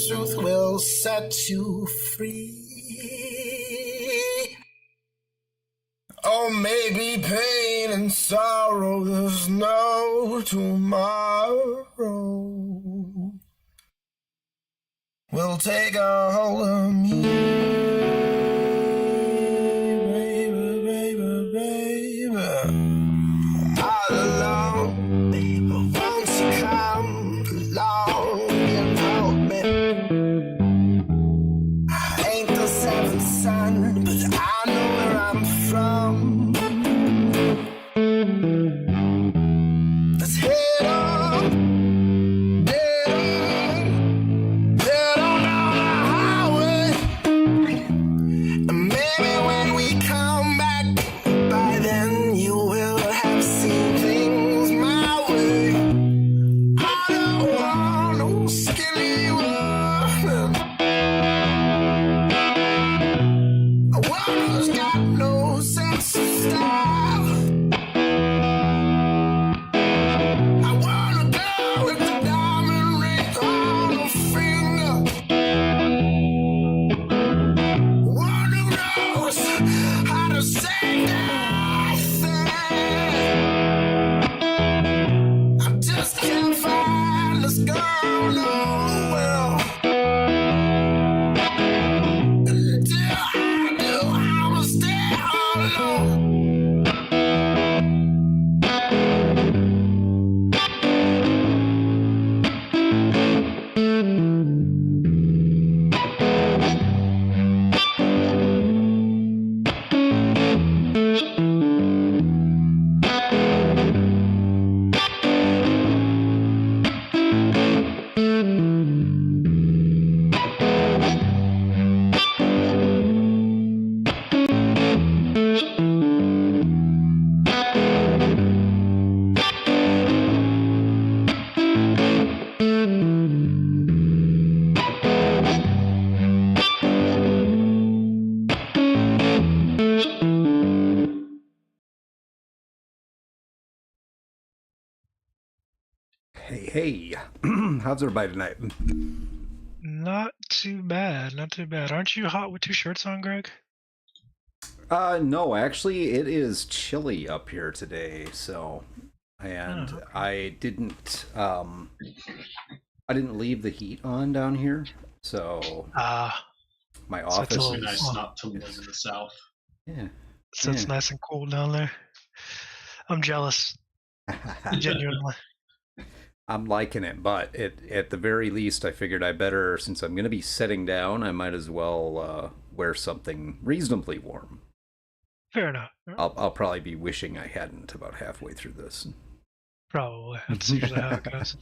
Truth will set you free. Oh, maybe pain and sorrow, there's no tomorrow. Will take a hold of me, baby, baby, baby. All alone, baby, won't you come along and hold me? Son, but I know where I'm from. Let's head on, head on, head on down the highway. Hey, how's everybody tonight? Not too bad, not too bad. Aren't you hot with two shirts on, Greg? No, actually, it is chilly up here today. Oh, And okay. I didn't leave the heat on down here, so Ah, my so it's a office Must be little, nice is, oh, not to live in the South. yeah, so yeah. it's nice and cool down there. I'm jealous, genuinely. I'm liking it, but at the very least, I figured I better, since I'm going to be sitting down, I might as well wear something reasonably warm. Fair enough. I'll probably be wishing I hadn't about halfway through this. Probably. That's usually how it goes.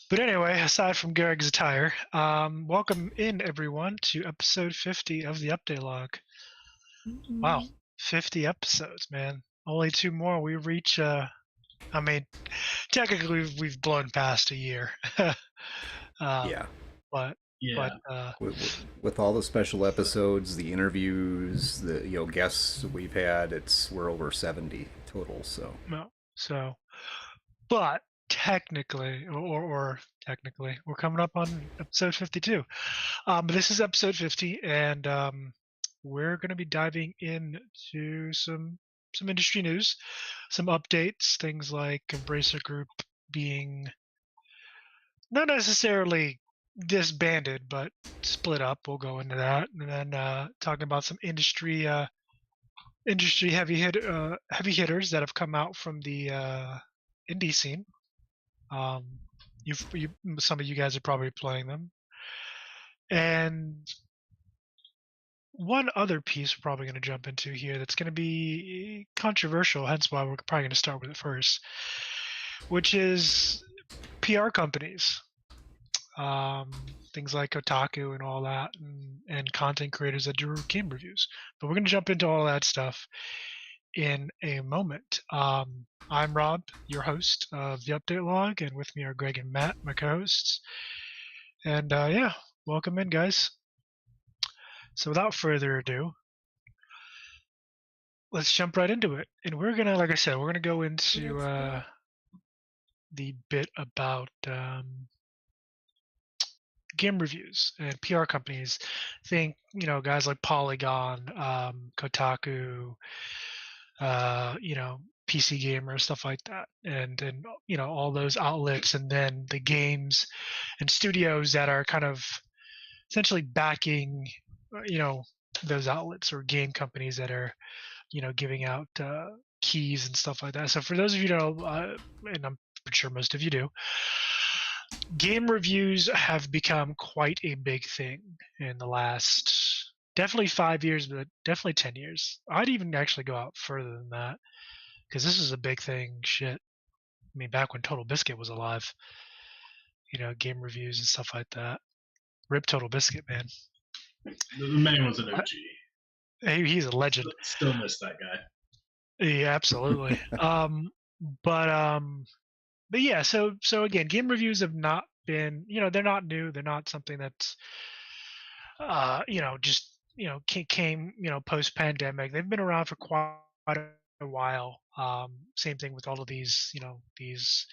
But anyway, aside from Greg's attire, welcome in everyone to episode 50 of the Update Log. Wow, 50 episodes, man. Only two more. We reach, I mean, technically we've blown past a year. Yeah. But Yeah. With all the special episodes, the interviews, the guests we've had, we're over 70 total. So no. So, but technically, or technically, we're coming up on episode 52. But this is episode 50, and we're going to be diving into some industry news, some updates, things like Embracer Group being not necessarily disbanded, but split up. We'll go into that, and then talking about some industry heavy hitters that have come out from the indie scene. You some of you guys are probably playing them, and one other piece we're probably going to jump into here that's going to be controversial. Hence why we're probably going to start with it first, which is PR companies. Things like Otaku and all that, and content creators that do game reviews. But we're going to jump into all that stuff in a moment. I'm Rob, your host of the Update Log, and with me are Greg and Matt, my co-hosts. And yeah, welcome in, guys. So without further ado, let's jump right into it. And we're gonna, like I said, we're gonna go into the bit about game reviews and PR companies. Think, guys like Polygon, Kotaku, PC Gamer, stuff like that, and all those outlets, and then the games and studios that are kind of essentially backing, those outlets or game companies that are, giving out keys and stuff like that. So for those of you who know, and I'm sure most of you do, game reviews have become quite a big thing in the last definitely 5 years, but definitely 10 years. I'd even actually go out further than that because this is a big thing. Shit. I mean, back when Total Biscuit was alive, game reviews and stuff like that. Rip Total Biscuit, man. The man was an OG. He's a legend. Still miss that guy. Yeah, absolutely. But yeah, so again, game reviews have not been, they're not new. They're not something that's, just came, post pandemic. They've been around for quite a while. Same thing with all of these, these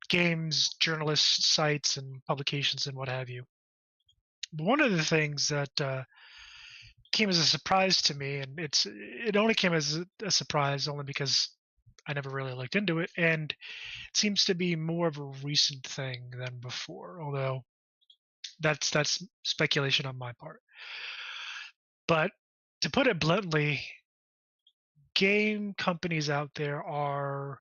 games, journalist sites, and publications, and what have you. But one of the things that came as a surprise to me, and it only came as a surprise only because I never really looked into it, and it seems to be more of a recent thing than before. Although that's speculation on my part. But to put it bluntly, game companies out there are,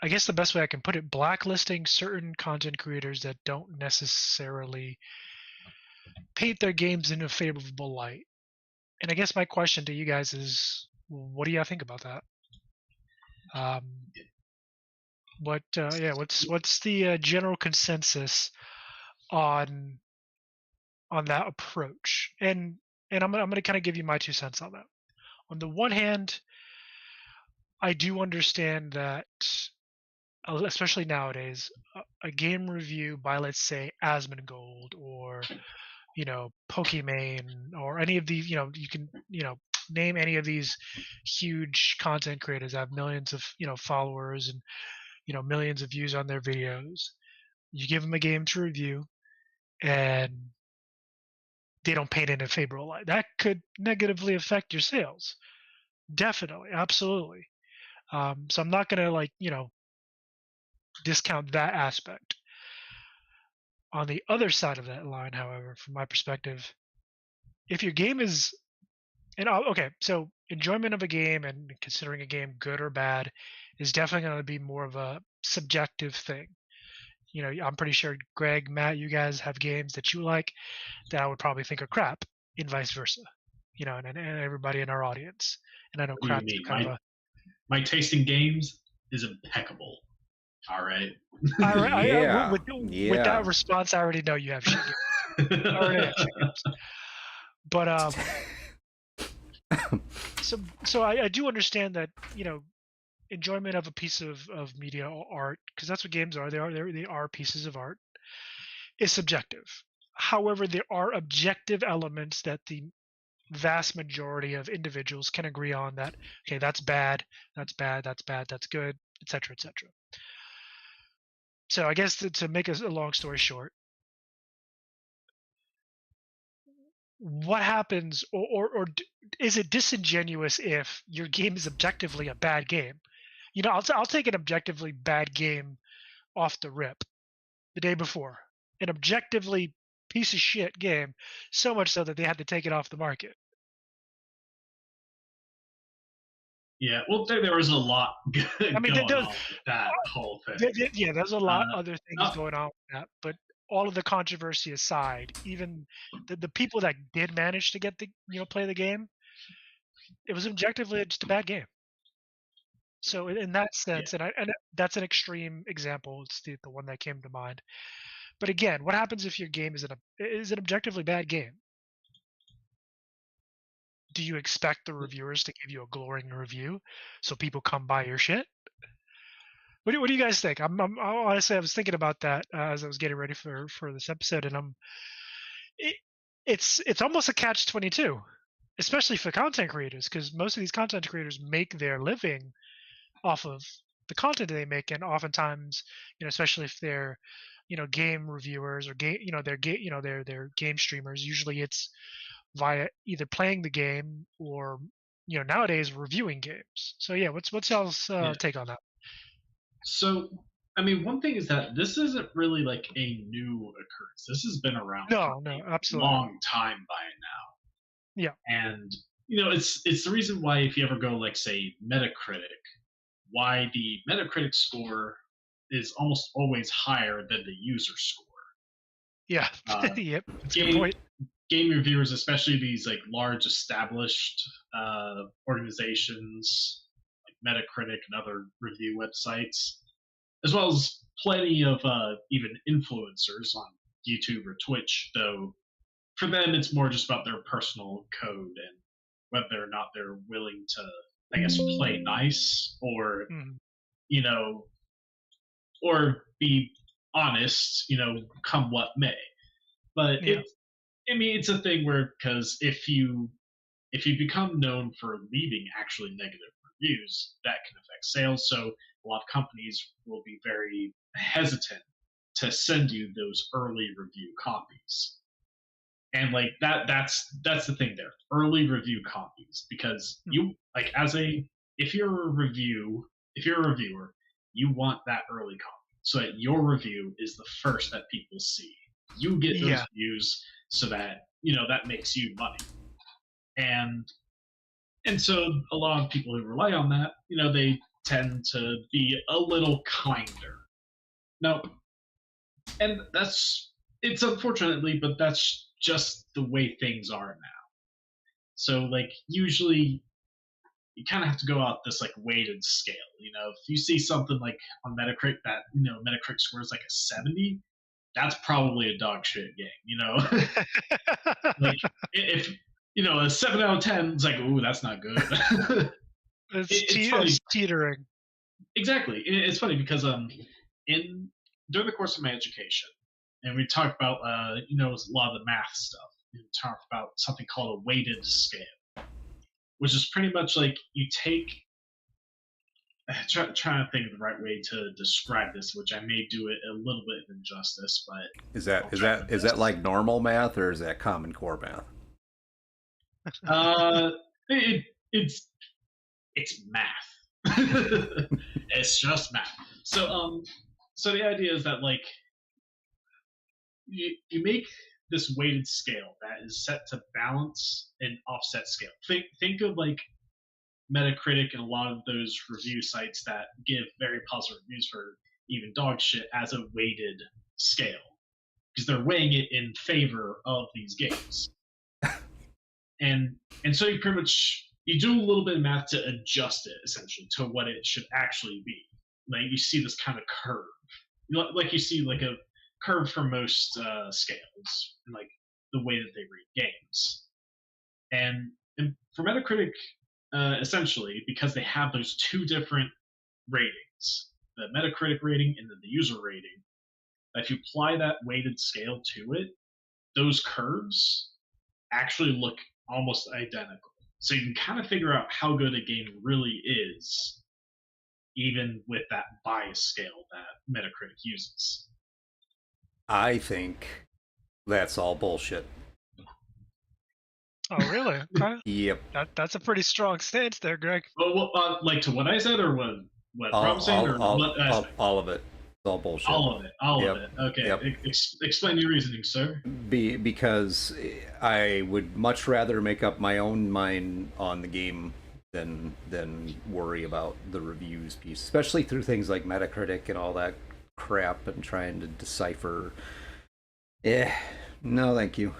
I guess the best way I can put it, blacklisting certain content creators that don't necessarily paint their games in a favorable light. And I guess my question to you guys is, what do you think about that? What's the general consensus on that approach? And I'm going to kind of give you my 2 cents on that. On the one hand, I do understand that, especially nowadays, a game review by, let's say, Asmongold or Pokimane or any of these, you can name any of these huge content creators that have millions of followers and millions of views on their videos. You give them a game to review, and they don't paint it in a favorable light. That could negatively affect your sales. Definitely, absolutely. So I'm not gonna discount that aspect. On the other side of that line, however, from my perspective, if your game is so enjoyment of a game and considering a game good or bad is definitely going to be more of a subjective thing. I'm pretty sure Greg, Matt, you guys have games that you like that I would probably think are crap, and vice versa. And everybody in our audience. And I know What do you crap is mean? kind of My taste in games is impeccable. All right. with that response, I already know you have shit games. I already have shit games. But so I do understand that enjoyment of a piece of media or art, because that's what games are. They are pieces of art, is subjective. However, there are objective elements that the vast majority of individuals can agree on. That okay, that's bad, that's bad, that's bad, that's good, etc., etc. So I guess to make a long story short, what happens, or is it disingenuous if your game is objectively a bad game? I'll take an objectively bad game off the rip the day before, an objectively piece of shit game, so much so that they had to take it off the market. Yeah, well, there was a lot going on with that whole thing. Yeah, there's a lot other things going on with that, but all of the controversy aside, even the people that did manage to get play the game, it was objectively just a bad game. So in that sense, and that's an extreme example. It's the one that came to mind. But again, what happens if your game is an objectively bad game? Do you expect the reviewers to give you a glowing review so people come buy your shit? What do you guys think? Honestly, I was thinking about that as I was getting ready for this episode, and it's almost a catch-22, especially for content creators, because most of these content creators make their living off of the content they make, and oftentimes, especially if they're game reviewers or they're game streamers. Usually, it's via either playing the game or nowadays reviewing games. So yeah, what's y'all's take on that? So I mean, one thing is that this isn't really like a new occurrence. This has been around for a absolutely long time by now. Yeah, and it's the reason why if you ever go like say Metacritic, why the Metacritic score is almost always higher than the user score. Yeah, yep, that's a good point. Game reviewers, especially these like large established organizations like Metacritic and other review websites, as well as plenty of even influencers on YouTube or Twitch, though for them it's more just about their personal code and whether or not they're willing to, I guess, play nice or or be honest, come what may. But it's a thing where, because if you become known for leaving actually negative reviews, that can affect sales. So a lot of companies will be very hesitant to send you those early review copies. And like that's the thing there, early review copies, because you like if you're a reviewer, you want that early copy so that your review is the first that people see. You get those views so that that makes you money, and so a lot of people who rely on that, they tend to be a little kinder. Now, and it's unfortunately, but that's just the way things are now. So like usually you kind of have to go out this like weighted scale. If you see something like on Metacritic that Metacritic scores like a 70, that's probably a dog shit game. Like if a 7 out of 10 is like, ooh, that's not good. It's teetering. Exactly. It's funny because during the course of my education, and we talked about a lot of the math stuff. We talked about something called a weighted scale. which is pretty much like you take. Trying to think of the right way to describe this, which I may do it a little bit of injustice, but Is that like normal math or is that Common Core math? It's math. It's just math. So the idea is that like you make this weighted scale that is set to balance an offset scale. Think of like Metacritic and a lot of those review sites that give very positive reviews for even dog shit as a weighted scale because they're weighing it in favor of these games. and so you pretty much you do a little bit of math to adjust it essentially to what it should actually be. Like you see this kind of curve, like you see like a curve for most scales, and like the way that they rate games. And for Metacritic, essentially, because they have those two different ratings, the Metacritic rating and then the user rating, if you apply that weighted scale to it, those curves actually look almost identical. So you can kind of figure out how good a game really is, even with that bias scale that Metacritic uses. I think that's all bullshit. Oh, really? Okay. Yep. That's a pretty strong stance there, Greg. Well, like to what I said, or what I'm saying, or what I said? All of it. It's all bullshit. All of Yep. it. Okay. Yep. Explain your reasoning, sir. Because I would much rather make up my own mind on the game than worry about the reviews piece, especially through things like Metacritic and all that crap and trying to decipher. No, thank you.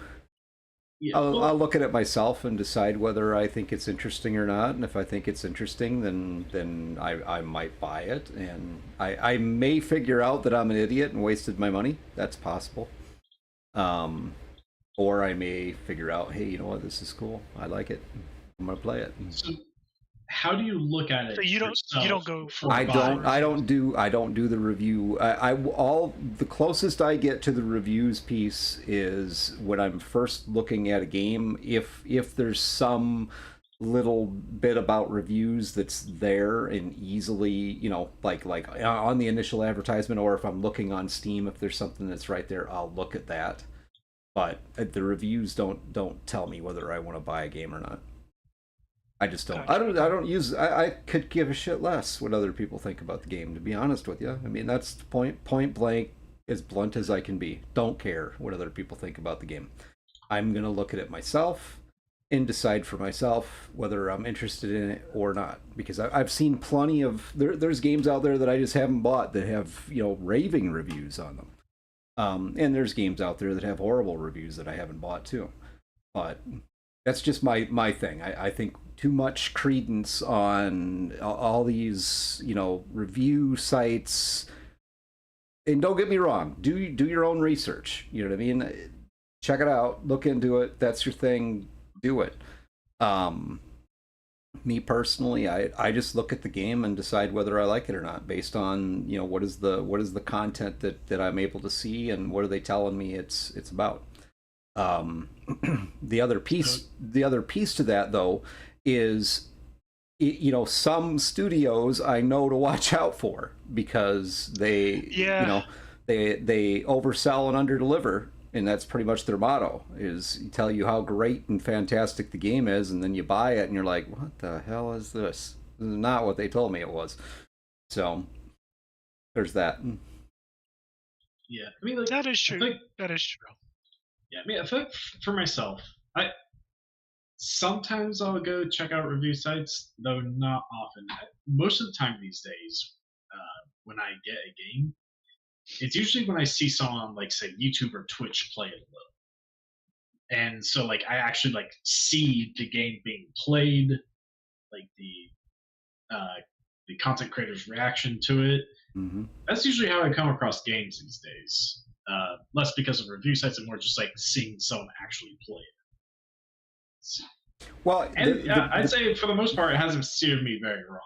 Yeah, I'll look at it myself and decide whether I think it's interesting or not. And if I think it's interesting, then I might buy it. And I may figure out that I'm an idiot and wasted my money. That's possible. Or I may figure out, hey, you know what? This is cool. I like it. I'm gonna play it. So how do you look at it? So you don't go for I don't do the review. All the closest I get to the reviews piece is when I'm first looking at a game. If there's some little bit about reviews that's there and easily, you know, like on the initial advertisement, or if I'm looking on Steam, if there's something that's right there, I'll look at that. But the reviews don't tell me whether I want to buy a game or not. I just don't. I could give a shit less what other people think about the game, to be honest with you. I mean, that's the point blank, as blunt as I can be. Don't care what other people think about the game. I'm going to look at it myself and decide for myself whether I'm interested in it or not. Because I've seen plenty of... There's games out there that I just haven't bought that have, you know, raving reviews on them. And there's games out there that have horrible reviews that I haven't bought too. But that's just my thing. I think too much credence on all these, you know, review sites. And don't get me wrong, do your own research. You know what I mean? Check it out, look into it. That's your thing. Do it. Me personally, I just look at the game and decide whether I like it or not based on, you know, what is the content that I'm able to see and what are they telling me it's about. The other piece to that though is, you know, some studios I know to watch out for because they you know they oversell and underdeliver, and that's pretty much their motto, is tell you how great and fantastic the game is, and then you buy it and you're like, what the hell is this? This is not what they told me it was. So there's that. Yeah, I mean, like, that is true. That is true. Yeah, I mean, I feel like for myself, sometimes I'll go check out review sites, though not often. Most of the time these days, when I get a game, it's usually when I see someone on, like, say, YouTube or Twitch play it a little. And so, like, I actually, like, see the game being played, like the content creator's reaction to it. Mm-hmm. That's usually how I come across games these days. Less because of review sites and more just like seeing someone actually play it. Well, I'd say for the most part, it hasn't steered me very wrong.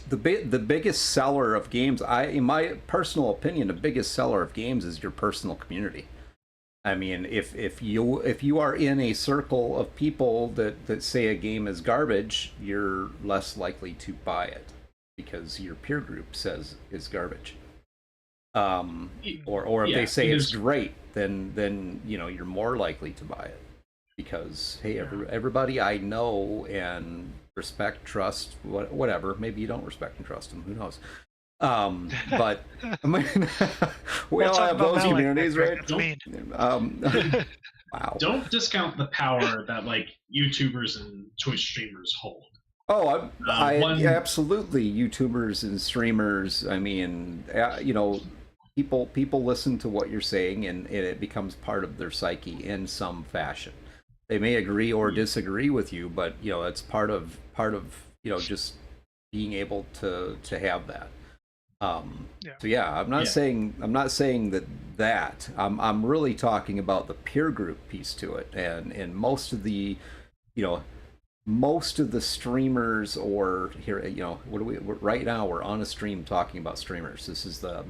The biggest seller of games, in my personal opinion, the biggest seller of games is your personal community. I mean, if you are in a circle of people that say a game is garbage, you're less likely to buy it because your peer group says it's garbage. Or if Yeah, they say it's there's- great, then you're more likely to buy it because hey, everybody I know and respect, trust, whatever. Maybe you don't respect and trust them. Who knows? But I mean, we all talk have about those that like communities, that, right? That's mean. Wow. Don't discount the power that like YouTubers and Twitch streamers hold. Oh, one- absolutely. YouTubers and streamers. I mean, people listen to what you're saying, and it becomes part of their psyche in some fashion. They may agree or disagree with you, but it's part of just being able to have that. So yeah, I'm not saying that. I'm really talking about the peer group piece to it, and most of the streamers, or here, right now we're on a stream talking about streamers. This is the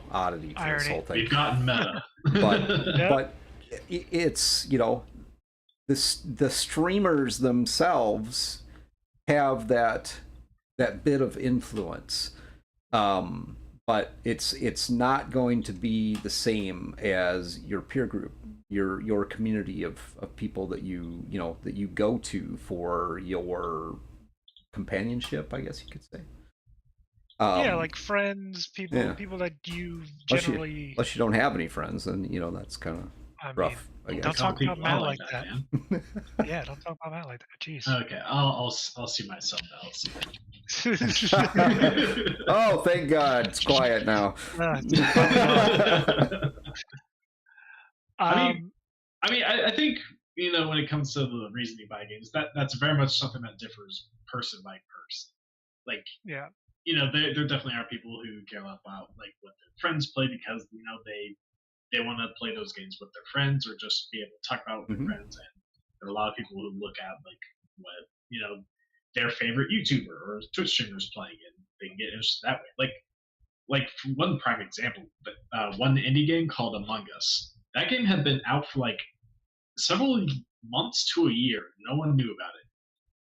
oddity to this whole thing. We've gotten meta. But it's the streamers themselves have that bit of influence, but it's not going to be the same as your peer group, your community of people that you go to for your companionship, I guess you could say. Like friends, people that you generally. Unless you don't have any friends, then that's kind of rough. I guess. Don't talk about Matt like that. Man. Yeah, don't talk about Matt like that. Jeez. Okay, I'll see myself out. Oh, thank God, it's quiet now. I think when it comes to the reason you buy games, that's very much something that differs person by person. Like, yeah, there definitely are people who care about like what their friends play because they want to play those games with their friends or just be able to talk about it with their friends. And there are a lot of people who look at like what their favorite YouTuber or Twitch streamers playing, and they can get interested that way. Like for one prime example, one indie game called Among Us. That game had been out for like several months to a year. No one knew about it,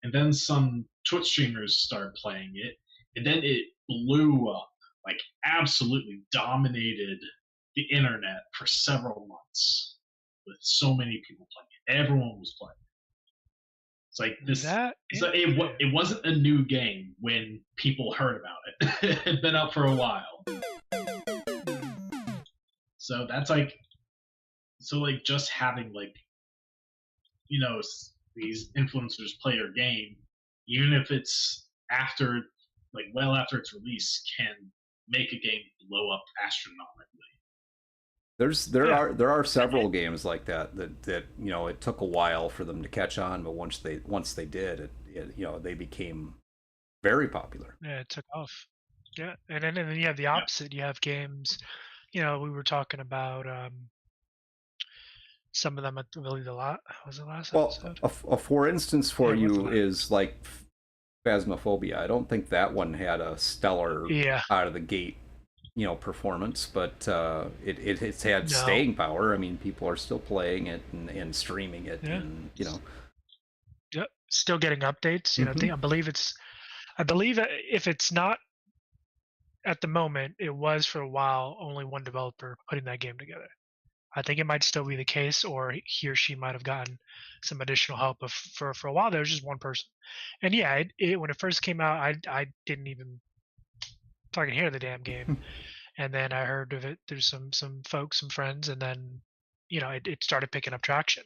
and then some Twitch streamers started playing it, and then it blew up, like absolutely dominated the internet for several months with so many people playing it. Everyone was playing it. It's like this. It wasn't a new game when people heard about it. It had been out for a while. So that's just having these influencers play your game, even if it's after its release, can make a game blow up astronomically. There are several games like that it took a while for them to catch on, but once they did, they became very popular. Yeah, it took off. Yeah, and then you have the opposite. You have games, we were talking about some of them. I believe was the last episode. A for instance for you is like Phasmophobia. I don't think that one had a stellar out of the gate performance, but it's had staying power. I mean, people are still playing it and streaming it, and still getting updates. I believe if it's not at the moment, it was for a while only one developer putting that game together. I think it might still be the case, or he or she might have gotten some additional help. For a while there was just one person, and when it first came out, I didn't even fucking hear the damn game. And then I heard of it through some folks, some friends, and then it started picking up traction.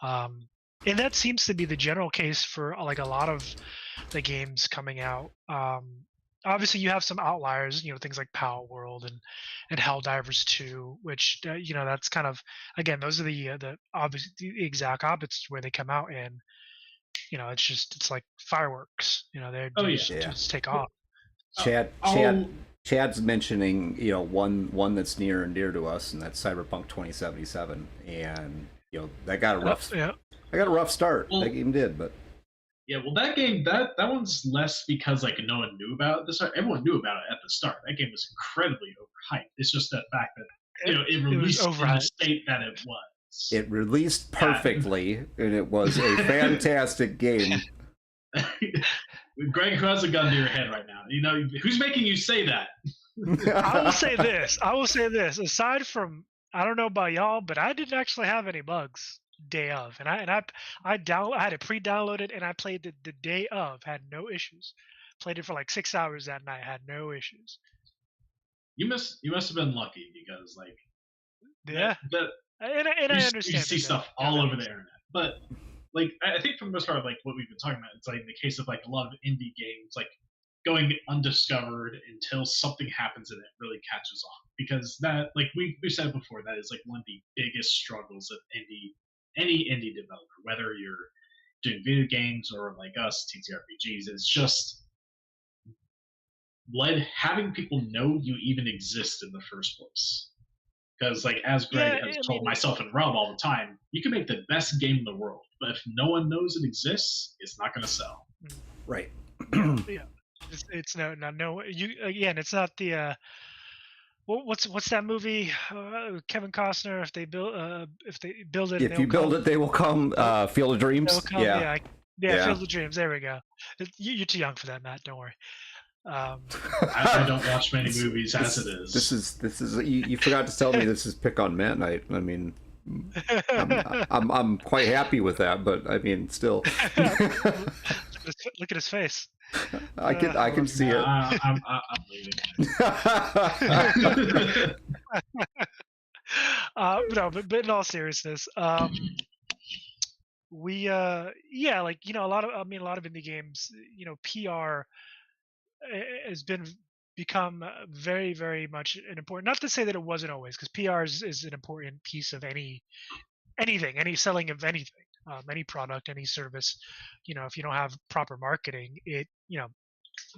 And that seems to be the general case for like a lot of the games coming out. Obviously you have some outliers, things like Power World and Helldivers 2, which that's kind of, again, those are the obviously the exact opposites where they come out, and it's like fireworks. They just take off. Chad's mentioning, one that's near and dear to us, and that's Cyberpunk 2077, and that got a rough start. That game did, but that game that one's less because no one knew about it at the start. Everyone knew about it at the start. That game was incredibly overhyped. It's just the fact that it released in the state that it was. It released perfectly, and it was a fantastic game. Greg, who has a gun to your head right now? Who's making you say that? I will say this. Aside from, I don't know about y'all, but I didn't actually have any bugs day of, and I had it pre-downloaded, and I played the day of, had no issues. Played it for like 6 hours that night, had no issues. You must have been lucky because I understand. You see stuff all over the internet, but I think for the most part, what we've been talking about, it's like the case of a lot of indie games going undiscovered until something happens and it really catches on. Because that, we said before, that is one of the biggest struggles of any indie developer, whether you're doing video games or like us, TTRPGs, it's just having people know you even exist in the first place. Because as Greg has told myself and Rob all the time, you can make the best game in the world, but if no one knows it exists, it's not going to sell. Right. Yeah. It's no. It's not the. What's that movie? Kevin Costner. If they build it. If you build it, they will come. Field of Dreams. Yeah. Field of Dreams. There we go. You're too young for that, Matt. Don't worry. I don't watch many movies as it is. This is. You forgot to tell me this is Pick on Matt Night. I mean, I'm quite happy with that, but I mean, still. Look at his face. I can see it. I'm leaving. But in all seriousness, we a lot of indie games, PR has become very, very much an important. Not to say that it wasn't always, because PR is an important piece of any selling of anything. Any product, any service, if you don't have proper marketing,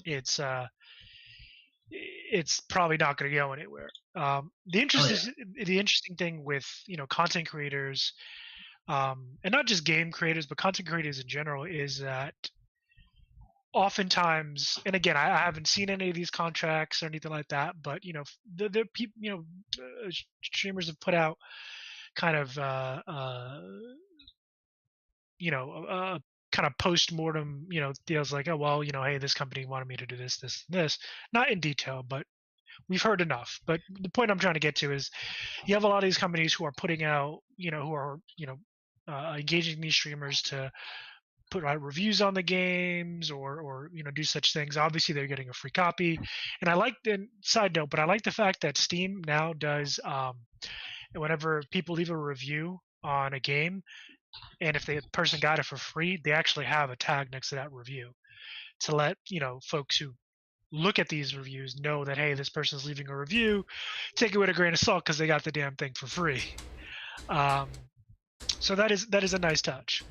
it's probably not going to go anywhere. The interesting thing with content creators, and not just game creators, but content creators in general, is that oftentimes, and again, I haven't seen any of these contracts or anything like that, but the people, streamers have put out kind of kind of post-mortem, deals like, oh, well, hey, this company wanted me to do this, this, and this. Not in detail, but we've heard enough. But the point I'm trying to get to is you have a lot of these companies who are putting out, who are, engaging these streamers to put out reviews on the games or do such things. Obviously, they're getting a free copy. And I like the side note, but I like the fact that Steam now does, whenever people leave a review on a game, and if the person got it for free, they actually have a tag next to that review to let folks who look at these reviews know that, hey, this person's leaving a review. Take it with a grain of salt because they got the damn thing for free. So that is a nice touch.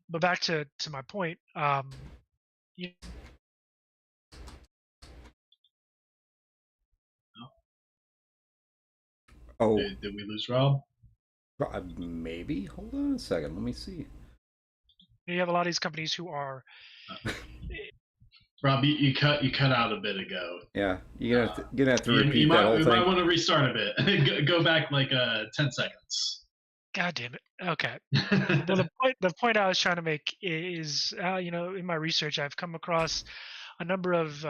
But back to my point. Oh, did we lose Rob? Maybe. Hold on a second. Let me see. You have a lot of these companies who are. Rob, you cut out a bit ago. Yeah, you're gonna have to repeat that whole thing. You might want to restart a bit. Go back 10 seconds. God damn it. Okay. Well, the point I was trying to make is, in my research, I've come across a number of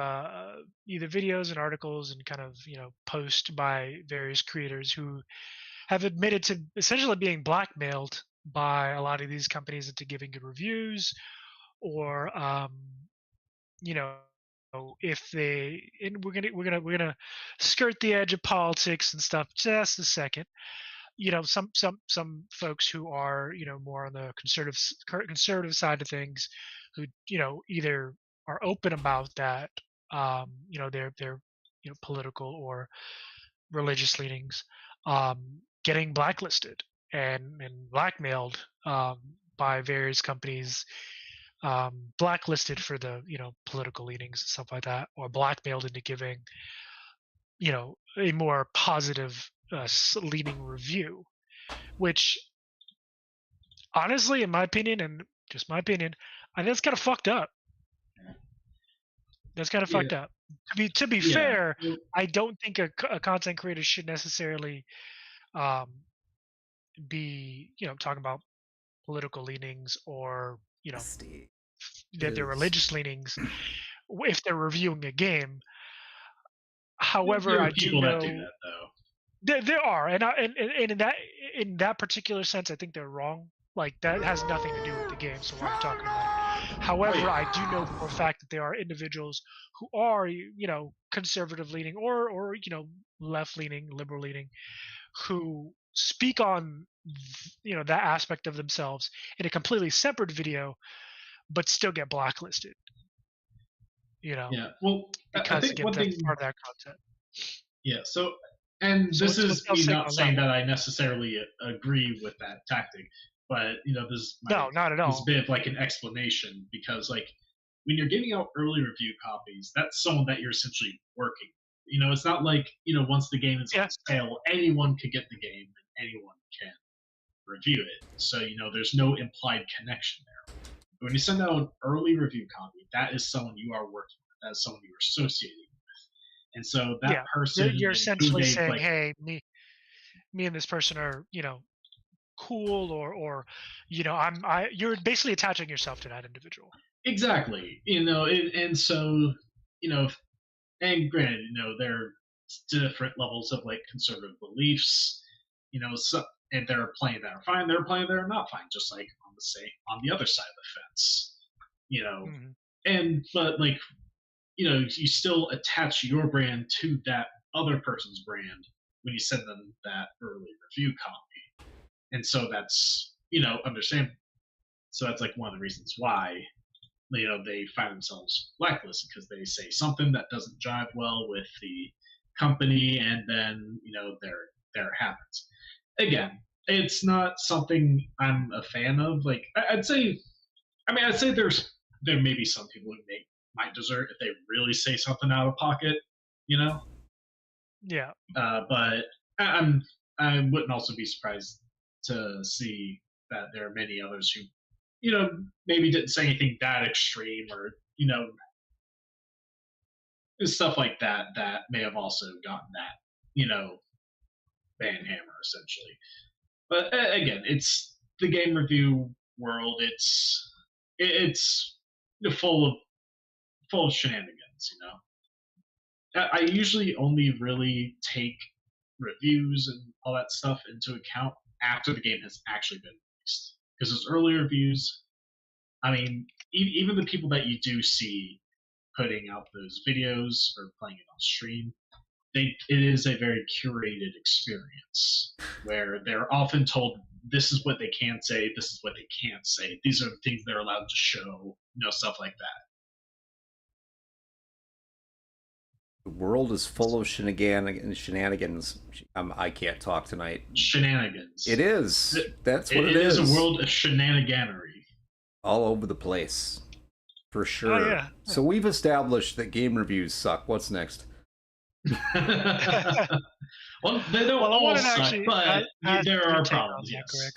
either videos and articles and kind of posts by various creators who have admitted to essentially being blackmailed by a lot of these companies into giving good reviews, or if they, and we're gonna skirt the edge of politics and stuff just a second. Some folks who are more on the conservative side of things, who either are open about that, their political or religious leanings, getting blacklisted and blackmailed by various companies, blacklisted for the political leanings and stuff like that, or blackmailed into giving a more positive leading review, which honestly, in my opinion, and just my opinion, I think that's kind of fucked up. That's kind of fucked up. To be fair, I don't think a content creator should necessarily um, be talking about political leanings or Nasty. their Yes. religious leanings if they're reviewing a game. There However, are I do people that do know that though. there are, and in that particular sense, I think they're wrong. Like that has nothing to do with the game, so why are you talking about it? However, I do know for a fact that there are individuals who are conservative leaning or left leaning, liberal leaning, who speak on that aspect of themselves in a completely separate video, but still get blacklisted. Yeah. Well, I Because think again, one that's thing. part of that content. Yeah. So, and So this what's is y'all's me take not on saying that? that I necessarily agree with that tactic, but this No, not at this all. bit of like an explanation because like when you're giving out early review copies, that's someone that you're essentially working. It's not like once the game is Yeah. on sale, anyone could get the game and anyone can review it. So there's no implied connection there. But when you send out an early review copy, that is someone you are working with. That is someone you're associating with. And so that Yeah. person You're and who essentially they've saying, like hey, me and this person are, cool or you're basically attaching yourself to that individual. exactly, and so and granted, there are different levels of like conservative beliefs, so and there are plenty that are fine, there are plenty that are not fine, just like on the other side of the fence, Mm-hmm. and but like you still attach your brand to that other person's brand when you send them that early review copy, and so that's understandable. So that's like one of the reasons why they find themselves blacklisted because they say something that doesn't jive well with the company, and then there it happens. Again, it's not something I'm a fan of. Like I'd say, I'd say there may be some people who might desert if they really say something out of pocket, you know. Yeah. But I wouldn't also be surprised to see that there are many others who maybe didn't say anything that extreme or stuff like that that may have also gotten that ban hammer essentially. But again, it's the game review world. It's full of shenanigans. I usually only really take reviews and all that stuff into account after the game has actually been released, because those early reviews, even the people that you do see putting out those videos or playing it on stream, it is a very curated experience where they're often told this is what they can say, this is what they can't say, these are the things they're allowed to show, stuff like that. The world is full of shenanigans. I can't talk tonight. Shenanigans. It is. That's what it is. is. It is a world of shenaniganery. All over the place. For sure. Oh, yeah. So we've established that game reviews suck. What's next? Well, they don't all suck, but there are problems, yes.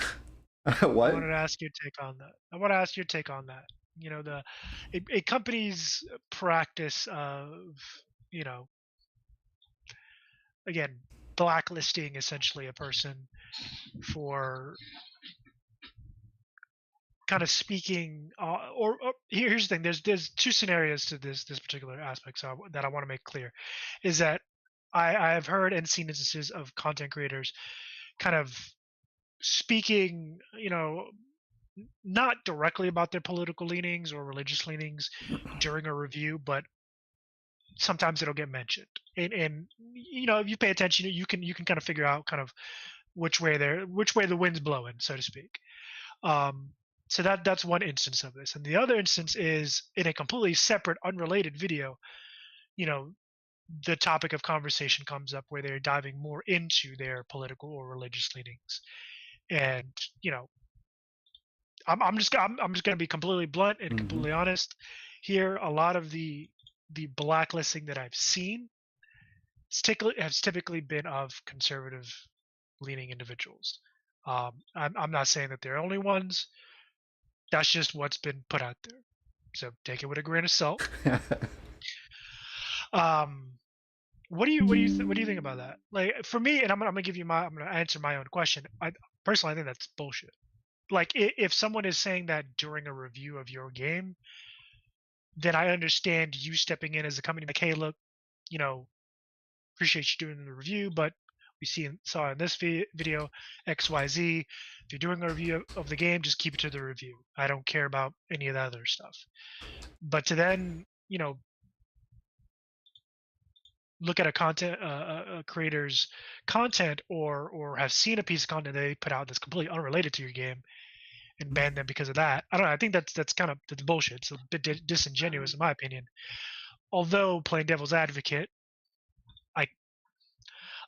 What? I wanted to ask your take on that. I want to ask your take on that. A company's practice of, again, blacklisting essentially a person for kind of speaking, or here's the thing. There's two scenarios to this particular aspect, so that I want to make clear, is that I have heard and seen instances of content creators kind of speaking, not directly about their political leanings or religious leanings during a review, but sometimes it'll get mentioned. And if you pay attention, you can kind of figure out kind of which way the wind's blowing, so to speak. So that's one instance of this. And the other instance is in a completely separate, unrelated video, the topic of conversation comes up where they're diving more into their political or religious leanings. And, I'm just going to be completely blunt and completely honest here. A lot of the blacklisting that I've seen has typically been of conservative leaning individuals. I'm not saying that they're the only ones. That's just what's been put out there. So take it with a grain of salt. What do you what do you think about that? Like for me, and I'm gonna give you I'm gonna answer my own question. I personally I think that's bullshit. Like if someone is saying that during a review of your game, then I understand you stepping in as a company like, hey, look, you know, appreciate you doing the review, but we saw in this video XYZ. If you're doing a review of the game, just keep it to the review. I don't care about any of that other stuff. But to then, you know, look at a creator's content or have seen a piece of content they put out that's completely unrelated to your game and ban them because of that. I don't know. I think that's bullshit. It's a bit disingenuous in my opinion. Although playing devil's advocate,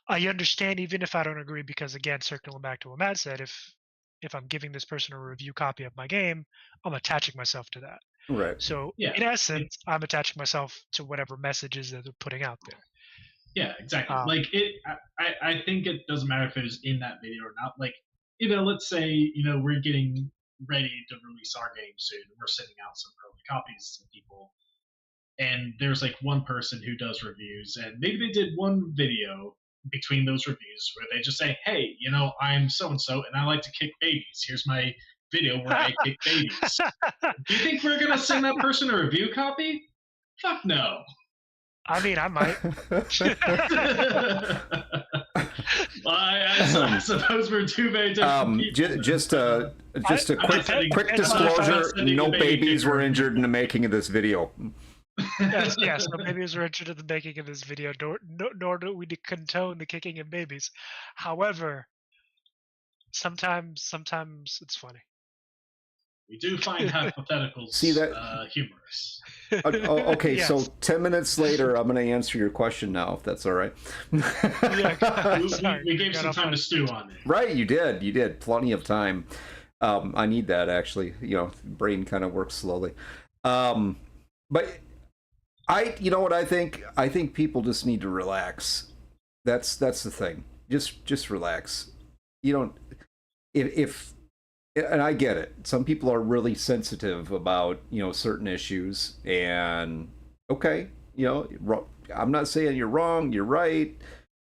I understand even if I don't agree because again, circling back to what Matt said, if I'm giving this person a review copy of my game, I'm attaching myself to that. Right. So Yeah. in essence, I'm attaching myself to whatever messages that they're putting out there. Yeah, exactly. Like I think it doesn't matter if it was in that video or not. Like, you know, let's say, you know, we're getting ready to release our game soon. We're sending out some early copies to people. And there's like one person who does reviews, and maybe they did one video between those reviews where they just say, hey, you know, I'm so and so and I like to kick babies. Here's my video where I kick babies. Do you think we're gonna send that person a review copy? Fuck no. I mean, I might. I suppose we're two very different people. Just a quick disclosure: no babies were injured in the making of this video. Yes, no babies were injured in the making of this video, nor do we condone the kicking of babies. However, sometimes it's funny. We do find hypotheticals humorous. Okay, Yes. so 10 minutes later, I'm going to answer your question now, if that's all right. Sorry, we gave some time to stew on it. Right, you did. Plenty of time. I need that, actually. You know, brain kind of works slowly. But you know what I think? I think people just need to relax. That's the thing. Just relax. You don't, if and I get it. Some people are really sensitive about, you know, certain issues, and okay, you know, I'm not saying you're wrong, you're right.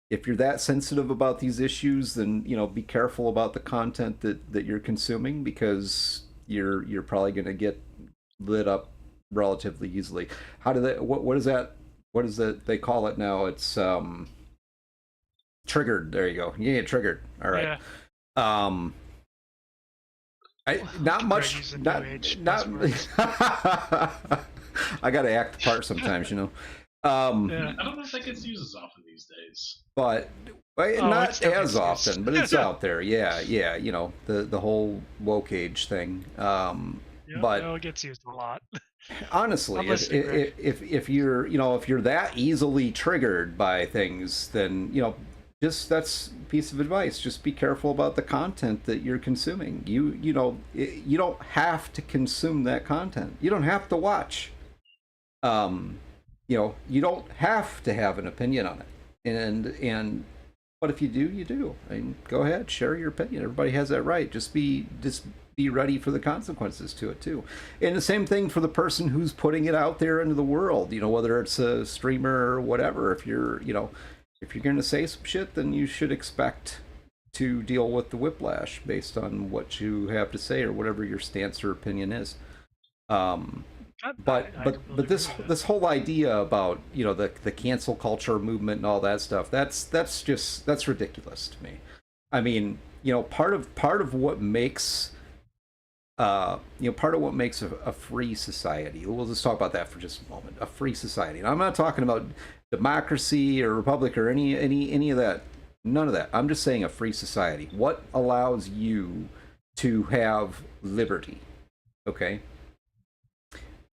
If you're that sensitive about these issues, then, you know, be careful about the content that you're consuming, because you're probably going to get lit up relatively easily. How do they what is that they call it now? It's triggered. There you go. Yeah, triggered. All right. Yeah. Not much. Not. I got to act the part sometimes, you know. I don't know if that gets used as often these days. But not as often, but it's out there. Yeah. You know, the whole woke age thing. But it gets used a lot. Honestly, if you're, you know, if you're that easily triggered by things, then, you know, that's a piece of advice. Just be careful about the content that you're consuming. You know, you don't have to consume that content. You don't have to watch. You know, you don't have to have an opinion on it. And but if you do, you do. I mean, go ahead, share your opinion. Everybody has that right. Just be ready for the consequences to it too. And the same thing for the person who's putting it out there into the world. You know, whether it's a streamer or whatever. If you're, you know, if you're going to say some shit, then you should expect to deal with the whiplash based on what you have to say or whatever your stance or opinion is. But this whole idea about, you know, the cancel culture movement and all that stuff, that's ridiculous to me. I mean, you know, part of what makes a free society. We'll just talk about that for just a moment. A free society. And I'm not talking about democracy or republic or any of that. None of that. I'm just saying a free society. What allows you to have liberty? Okay.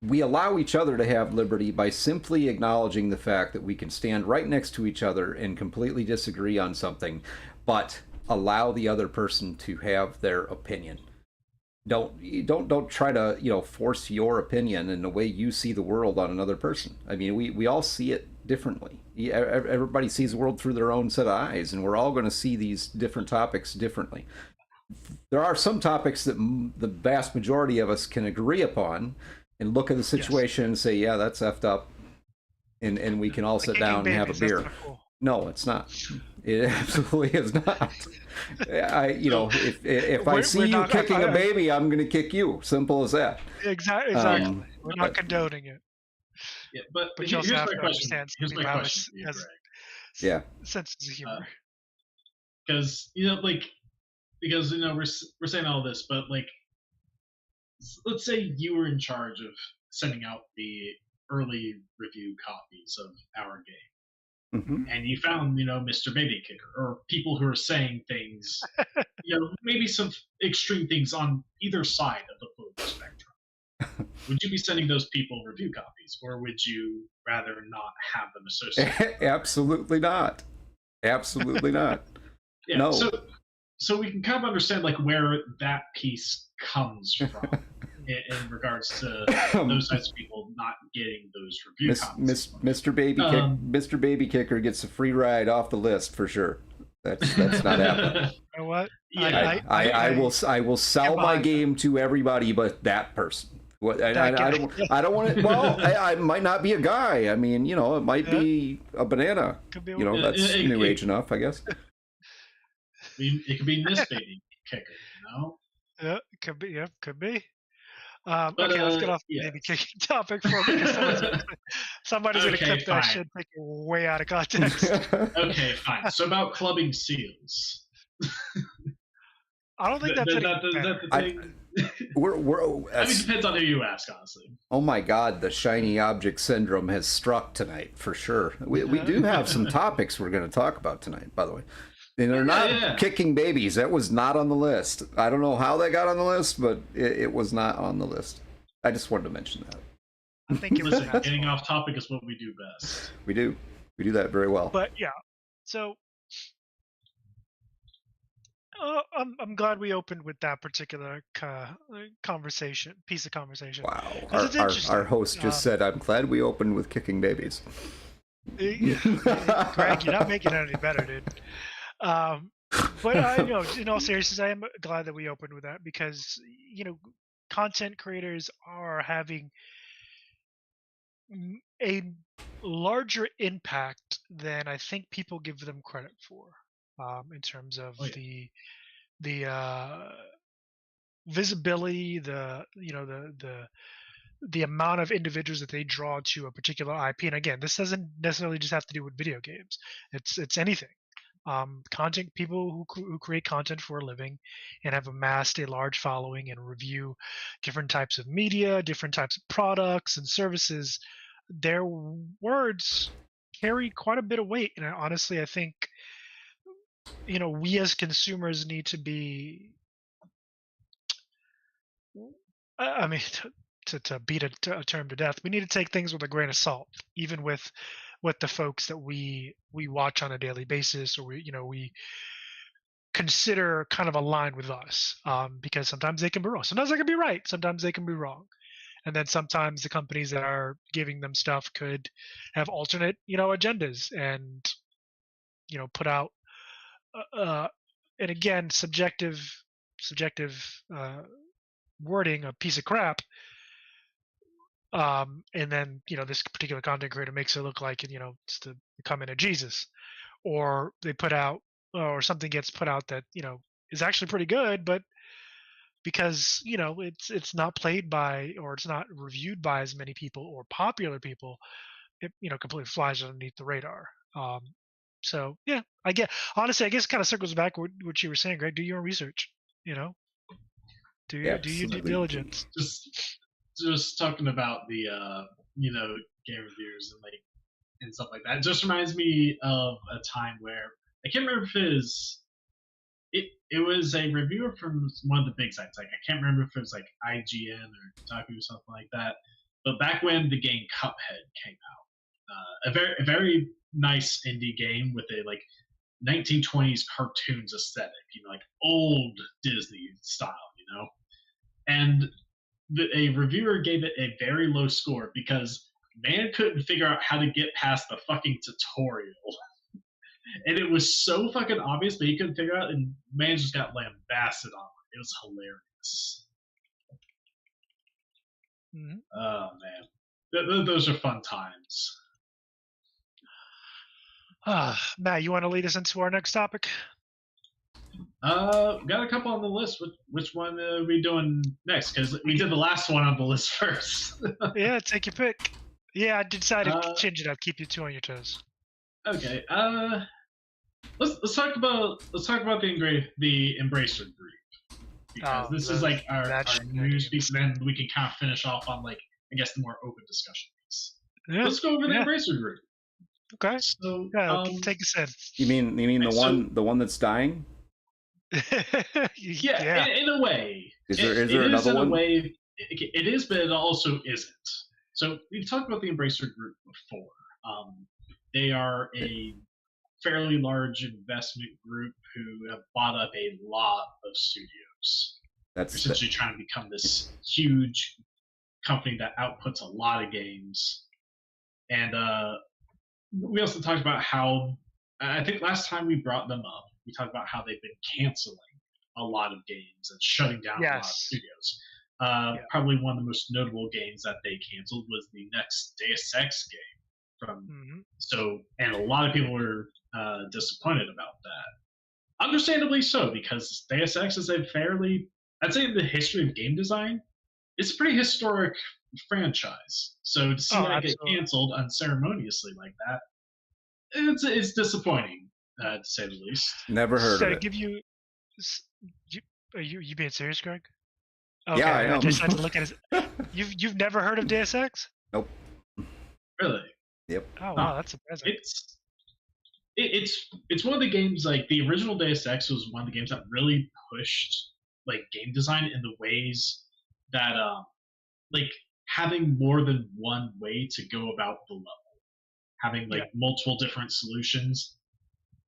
We allow each other to have liberty by simply acknowledging the fact that we can stand right next to each other and completely disagree on something, but allow the other person to have their opinion. Don't try to, you know, force your opinion and the way you see the world on another person. I mean, we all see it differently. Everybody sees the world through their own set of eyes, and we're all going to see these different topics differently. There are some topics that the vast majority of us can agree upon and look at the situation and say, yeah, that's effed up. and we can all sit Kicking down and have a babies, that's beer. not cool. No, it's not. It absolutely is not. If I We're see you not- kicking a baby, I'm going to kick you. Simple as that. Exactly. We're not condoning it. Yeah, but But you here's also have my to question. understand Here's something my about question to you, has Greg. Yeah. senses of humor. Because because we're saying all this, but like, let's say you were in charge of sending out the early review copies of our game, Hmm. and you found Mr. Baby Kicker or people who are saying things, maybe some extreme things on either side of the political spectrum. Would you be sending those people review copies, or would you rather not have them associated? Absolutely not. Absolutely not. Yeah, No. So we can kind of understand like where that piece comes from in regards to those types of people not getting those review copies. Mr. Baby Kicker gets a free ride off the list for sure. That's not happening. You know what? Yeah. I will sell my game to everybody but that person. What I don't want to. Well, I might not be a guy. I mean, it might be a banana. Could be That's new age enough, I guess. It could be Miss Baby Kicker, Yeah, could be. Yeah, could be. But, okay, let's get off the yeah. baby kicking topic for me. Because somebody's going to clip that fine. shit, take it way out of context. Okay, fine. So about clubbing seals. I don't think that's Is that the thing? It depends on who you ask, honestly. Oh my God, the shiny object syndrome has struck tonight for sure. We do have some topics we're going to talk about tonight, by the way. And they're not kicking babies. That was not on the list. I don't know how that got on the list, but it was not on the list. I just wanted to mention that. I think it was Listen, getting off topic is what we do best. We do that very well. But yeah, so I'm glad we opened with that particular piece of conversation. Wow, it's our host just said, "I'm glad we opened with kicking babies." Greg, you're not making it any better, dude. But I know, in all seriousness, I am glad that we opened with that because content creators are having a larger impact than I think people give them credit for, in terms of the visibility, the amount of individuals that they draw to a particular IP. And again, this doesn't necessarily just have to do with video games. It's anything. Content people who create content for a living and have amassed a large following and review different types of media, different types of products and services, their words carry quite a bit of weight. And honestly, I think we as consumers need to be, I mean, to beat a term to death, we need to take things with a grain of salt, even with the folks that we watch on a daily basis, or we consider kind of aligned with us, because sometimes they can be wrong, sometimes they can be right, sometimes they can be wrong, and then sometimes the companies that are giving them stuff could have alternate agendas and put out and again subjective wording, a piece of crap. And then this particular content creator makes it look like it's the coming of Jesus, or they put out, or something gets put out that is actually pretty good, but because it's not played by, or it's not reviewed by as many people or popular people, it completely flies underneath the radar. So yeah, honestly, I guess it kind of circles back with what you were saying, Greg. Do your own research, do your due diligence. Just talking about the game reviews and stuff like that. It just reminds me of a time where I can't remember if it was a reviewer from one of the big sites. Like I can't remember if it was like IGN or Kotaku or something like that. But back when the game Cuphead came out, a very nice indie game with a 1920s cartoons aesthetic, like old Disney style, and a reviewer gave it a very low score because man couldn't figure out how to get past the fucking tutorial. And it was so fucking obvious, but he couldn't figure it out, and man just got lambasted on it. It was hilarious. Mm-hmm. Oh, man. Those are fun times. Matt, you want to lead us into our next topic? Got a couple on the list. Which one are we doing next? Because we did the last one on the list first. Yeah, take your pick. Yeah, I decided to Uh, change it up, keep you two on your toes. okay. Let's talk about the Embracer group, because Oh, this is like our that's news piece, and then we can kind of finish off on, like, I guess, the more open discussion piece. Yeah, Let's go over the yeah. Embracer group. Okay. So, Yeah, take us in. You mean the one that's dying? yeah, in a way. Is there it another is in one? A way, it is, but it also isn't. So we've talked about the Embracer Group before. They are a fairly large investment group who have bought up a lot of studios. They're essentially trying to become this huge company that outputs a lot of games. And we also talked about how, I think last time we brought them up, we talked about how they've been canceling a lot of games and shutting down a lot of studios. Probably one of the most notable games that they canceled was the next Deus Ex game and a lot of people were disappointed about that. Understandably so, because Deus Ex is a fairly, I'd say, in the history of game design, it's a pretty historic franchise. So to see that get canceled unceremoniously like that, it's disappointing, to say the least. Never heard of it. Give you, are you being serious, Greg? Okay, yeah, I am. I just had to look at it. You've never heard of Deus Ex? Nope. Really? Yep. Oh wow, that's surprising. It's one of the games, like the original Deus Ex was one of the games that really pushed like game design in the ways that like having more than one way to go about the level, having like multiple different solutions.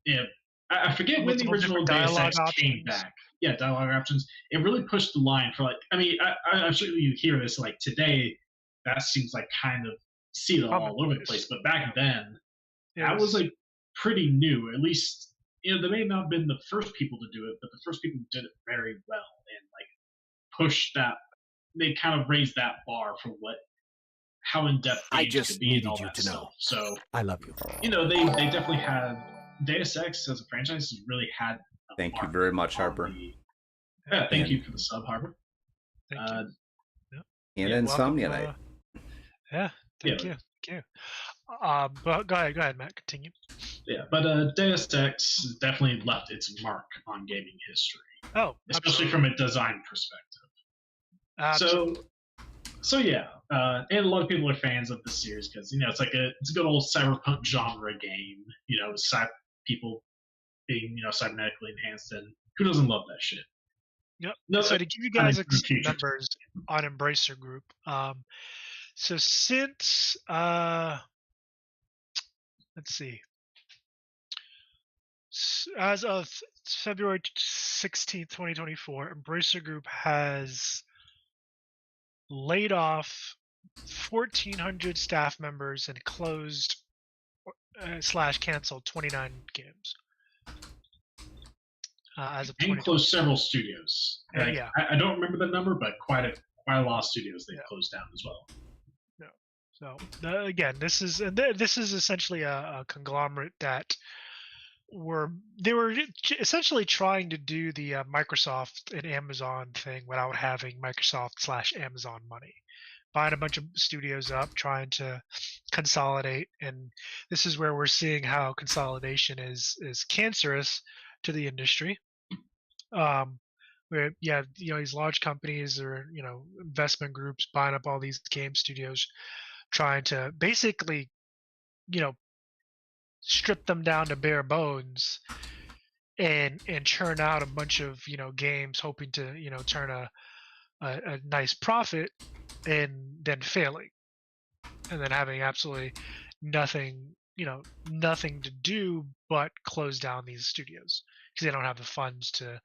Yeah, I forget when the original Deus Ex came back. Yeah, dialogue options. It really pushed the line for, like, I mean, I'm sure you hear this like today. That seems like kind of see it all over the place, but back then, that was like pretty new. At least, they may not have been the first people to do it, but the first people who did it very well and like pushed that. They kind of raised that bar for how in depth games could be and all that stuff. So I love you. They definitely had Deus Ex as a franchise has really had. Thank you very much, Harper. Thank you for the sub, Harper. Thank you. And Insomnia Night. Thank you. But go ahead, Matt. Continue. Yeah, but Deus Ex definitely left its mark on gaming history. Oh, especially from a design perspective. Absolutely. So yeah, and a lot of people are fans of the series because it's a good old cyberpunk genre game. People being cybernetically enhanced, and who doesn't love that shit? Yep. No, so to give you guys some numbers on Embracer Group, so since let's see, as of February 16th, 2024, Embracer Group has laid off 1,400 staff members and closed / canceled 29 games. As of and closed several studios. I don't remember the number, but quite a lot of studios they closed down as well. So again, this is essentially a conglomerate that they were essentially trying to do the Microsoft and Amazon thing without having Microsoft / Amazon money, buying a bunch of studios up, trying to consolidate, and this is where we're seeing how consolidation is cancerous to the industry. Where these large companies or investment groups buying up all these game studios, trying to basically strip them down to bare bones and churn out a bunch of games, hoping to turn a nice profit, and then failing, and then having absolutely nothing to do but close down these studios because they don't have the funds to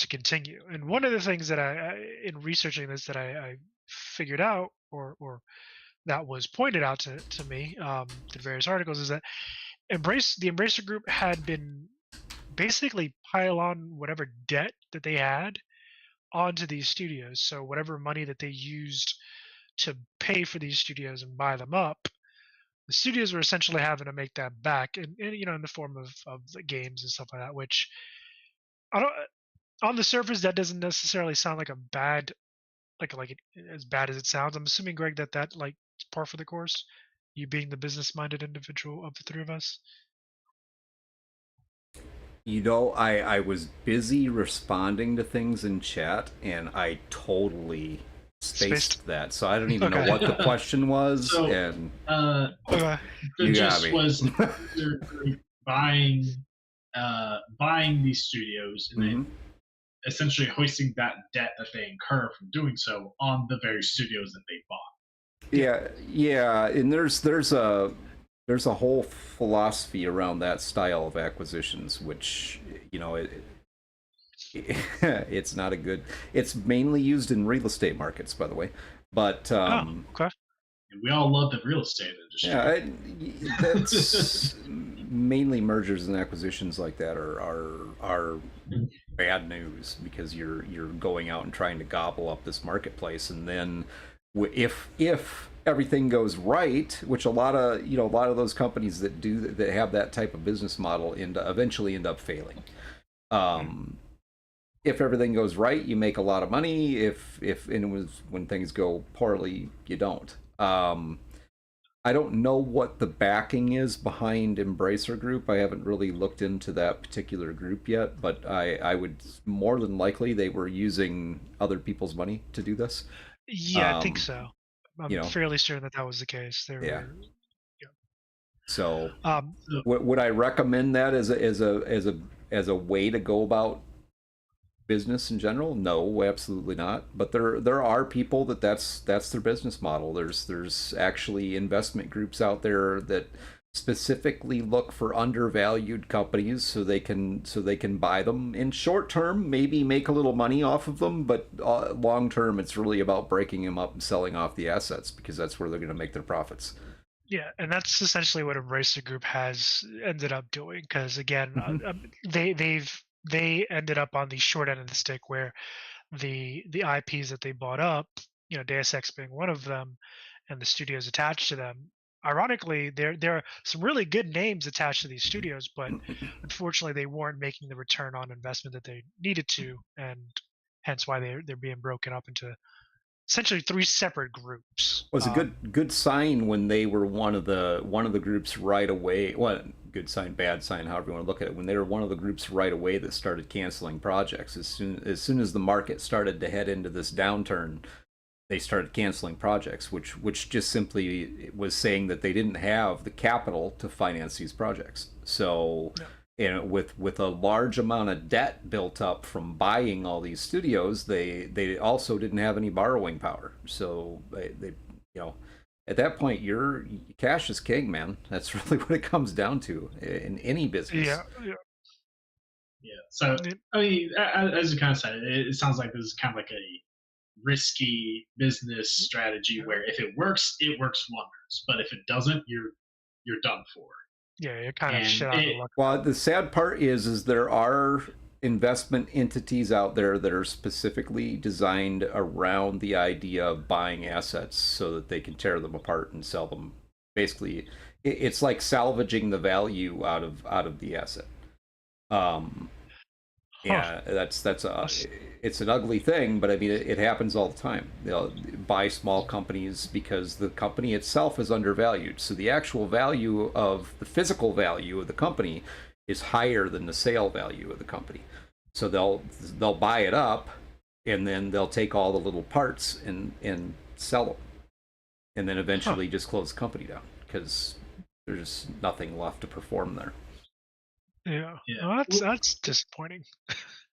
continue. And one of the things that I in researching this that I figured out or that was pointed out to me through various articles is that the Embracer Group had been basically pile on whatever debt that they had onto these studios. So whatever money that they used to pay for these studios and buy them up the studios were essentially having to make that back, and in the form of the games and stuff like that. Which I don't. On the surface, that doesn't necessarily sound like a bad, as bad as it sounds. I'm assuming, Greg, that like is par for the course. You being the business-minded individual of the three of us. I was busy responding to things in chat, and I totally spaced that. So I don't even know what the question was. So, and the you got gist me. was they're buying these studios and then essentially hoisting that debt that they incur from doing so on the very studios that they bought. Yeah, and there's a whole philosophy around that style of acquisitions, which it's not a good. It's mainly used in real estate markets, by the way. But Okay. And we all love the real estate industry. Yeah, that's mainly mergers and acquisitions like that are bad news, because you're going out and trying to gobble up this marketplace, and then if everything goes right, which a lot of those companies that have that type of business model eventually end up failing. If everything goes right, you make a lot of money. When things go poorly, you don't. I don't know what the backing is behind Embracer Group. I haven't really looked into that particular group yet, but I would more than likely they were using other people's money to do this. Yeah, I think so. I'm fairly certain that was the case. Yeah. So, would I recommend that as a way to go about business in general? No, absolutely not. But there are people that's their business model. There's actually investment groups out there that specifically look for undervalued companies so they can buy them in short term, maybe make a little money off of them, but long term it's really about breaking them up and selling off the assets, because that's where they're going to make their profits. Yeah, and that's essentially what Embracer Group has ended up doing, because again, they ended up on the short end of the stick, where the IPs that they bought up, Deus Ex being one of them, and the studios attached to them. Ironically, there are some really good names attached to these studios, but unfortunately, they weren't making the return on investment that they needed to, and hence why they're being broken up into essentially three separate groups. It was a good sign when they were one of the groups right away. Well, good sign, bad sign, however you want to look at it. When they were one of the groups right away that started canceling projects, as soon as the market started to head into this downturn, they started canceling projects, which just simply was saying that they didn't have the capital to finance these projects. So. Yeah. With a large amount of debt built up from buying all these studios, they also didn't have any borrowing power. So they at that point, your cash is king, man. That's really what it comes down to in any business. Yeah. So I mean, as you kind of said, it sounds like this is kind of like a risky business strategy where if it works wonders, but if it doesn't, you're done for. Yeah, you're kind of shit out of luck. Well, the sad part is there are investment entities out there that are specifically designed around the idea of buying assets so that they can tear them apart and sell them. Basically, it's like salvaging the value out of the asset. Yeah, it's an ugly thing, but I mean it happens all the time. They'll buy small companies because the company itself is undervalued. So the actual value of the physical value of the company is higher than the sale value of the company. So they'll buy it up, and then they'll take all the little parts and sell them, and then eventually just close the company down because there's nothing left to perform there. Yeah. Well, that's disappointing.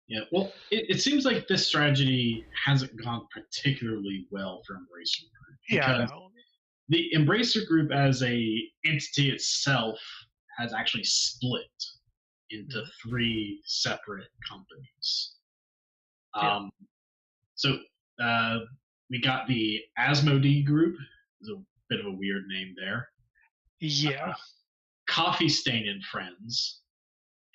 Yeah, well, it seems like this strategy hasn't gone particularly well for Embracer Group. Yeah. The Embracer Group as a entity itself has actually split into three separate companies. So we got the Asmodee Group. There's a bit of a weird name there. Yeah. Coffee Stain and Friends,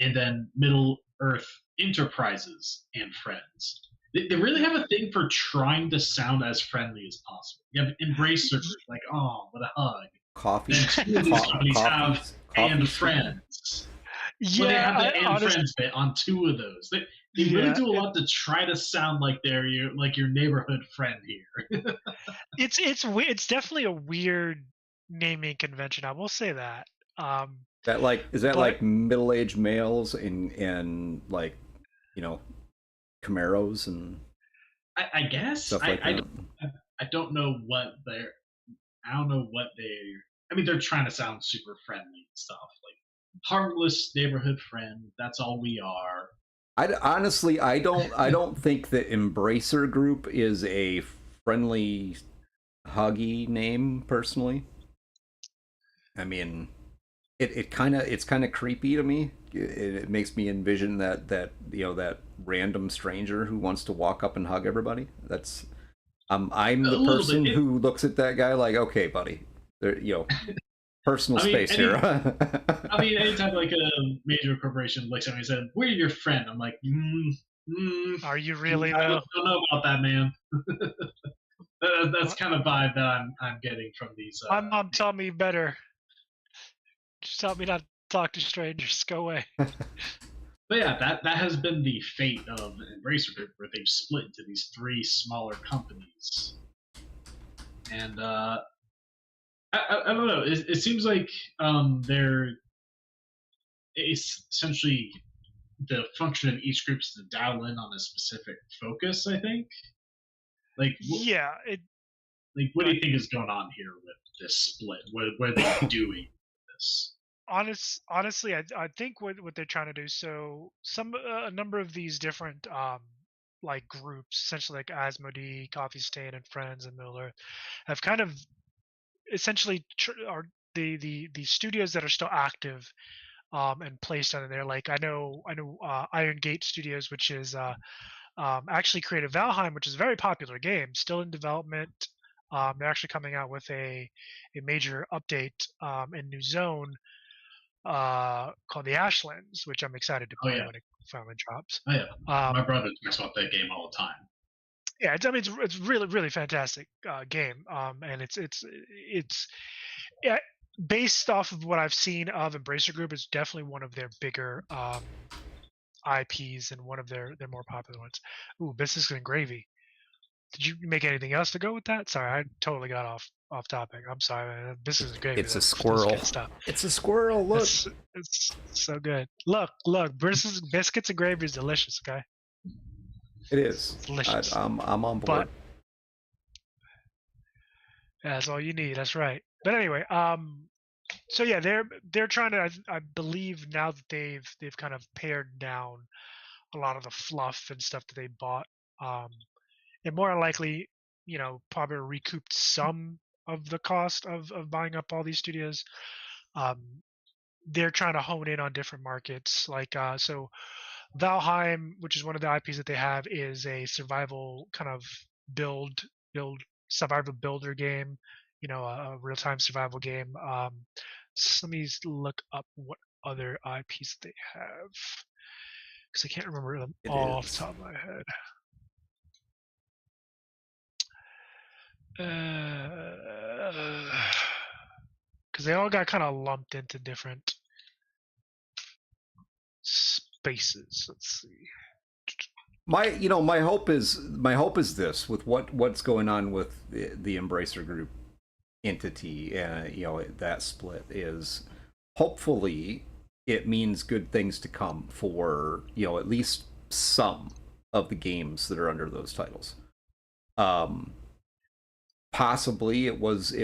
and then Middle Earth Enterprises and Friends. They really have a thing for trying to sound as friendly as possible. You have Embracer Group, like, oh, what a hug. Coffee, then two of these companies have and friends. Well, they have the and friends bit on two of those. They really do a lot to try to sound like they're your neighborhood friend here. It's definitely a weird naming convention. I will say that. That like middle-aged males in like, you know, Camaros and I guess stuff like that. I don't know what they're. I don't know what I mean, they're trying to sound super friendly and stuff, like harmless neighborhood friend. That's all we are. Honestly, I don't think that Embracer Group is a friendly, huggy name. Personally, I mean, it's kind of creepy to me. It makes me envision that you know, that random stranger who wants to walk up and hug everybody. That's I'm the person who looks at that guy like, okay, buddy, there, you know, personal space here. I mean, anytime like a major corporation looks at me and said, "We're your friend," I'm like, are you really? I don't know about that, man. That's kind of vibe that I'm getting from these. My mom taught me better. She taught me not to talk to strangers. Go away. But yeah, that has been the fate of Embracer Group, where they've split into these three smaller companies. And I don't know. It seems like it's essentially the function of each group is to dial in on a specific focus. I think. Like yeah, what do you think is going on here with this split? What are they doing with this? Honestly, I think what they're trying to do. So a number of these different like groups, essentially like Asmodee, Coffee Stain, and Friends, and Miller, have kind of essentially are the studios that are still active and placed under there. Like I know Iron Gate Studios, which is actually created Valheim, which is a very popular game, still in development. They're actually coming out with a major update in New Zone called the Ashlands, which I'm excited to play when it finally drops. Oh yeah, my brother talks about that game all the time. Yeah, it's really really fantastic game, and it's based off of what I've seen of Embracer Group. It's definitely one of their bigger IPs and one of their more popular ones. Ooh, Biscuits and Gravy. Did you make anything else to go with that? Sorry, I totally got off topic. I'm sorry, man. Biscuits and Gravy. It's a squirrel. It's a squirrel. Look, it's so good. Look. Biscuits and Gravy is delicious. Okay. It is. It's delicious. I'm on board. But that's all you need. That's right. But anyway, so yeah, they're trying to. I believe now that they've kind of pared down a lot of the fluff and stuff that they bought, and more likely, you know, probably recouped some of the cost of buying up all these studios. They're trying to hone in on different markets, like so. Valheim, which is one of the IPs that they have, is a survival kind of build survival builder game. You know, a real-time survival game. So let me look up what other IPs they have, because I can't remember them all off the top of my head. Because they all got kind of lumped into different spaces. Let's see. My hope is this, with what's going on with the Embracer Group entity, you know, that split, is hopefully it means good things to come for, you know, at least some of the games that are under those titles. Possibly it was a,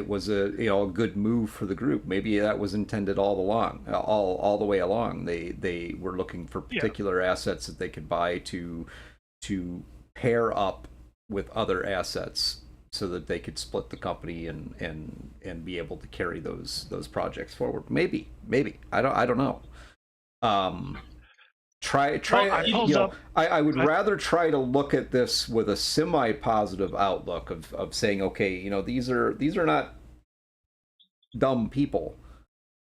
you know, a good move for the group. Maybe that was intended all the way along. They were looking for particular assets that they could buy to pair up with other assets so that they could split the company and be able to carry those projects forward. Maybe I don't know. I would rather try to look at this with a semi-positive outlook of saying, okay, you know, these are not dumb people.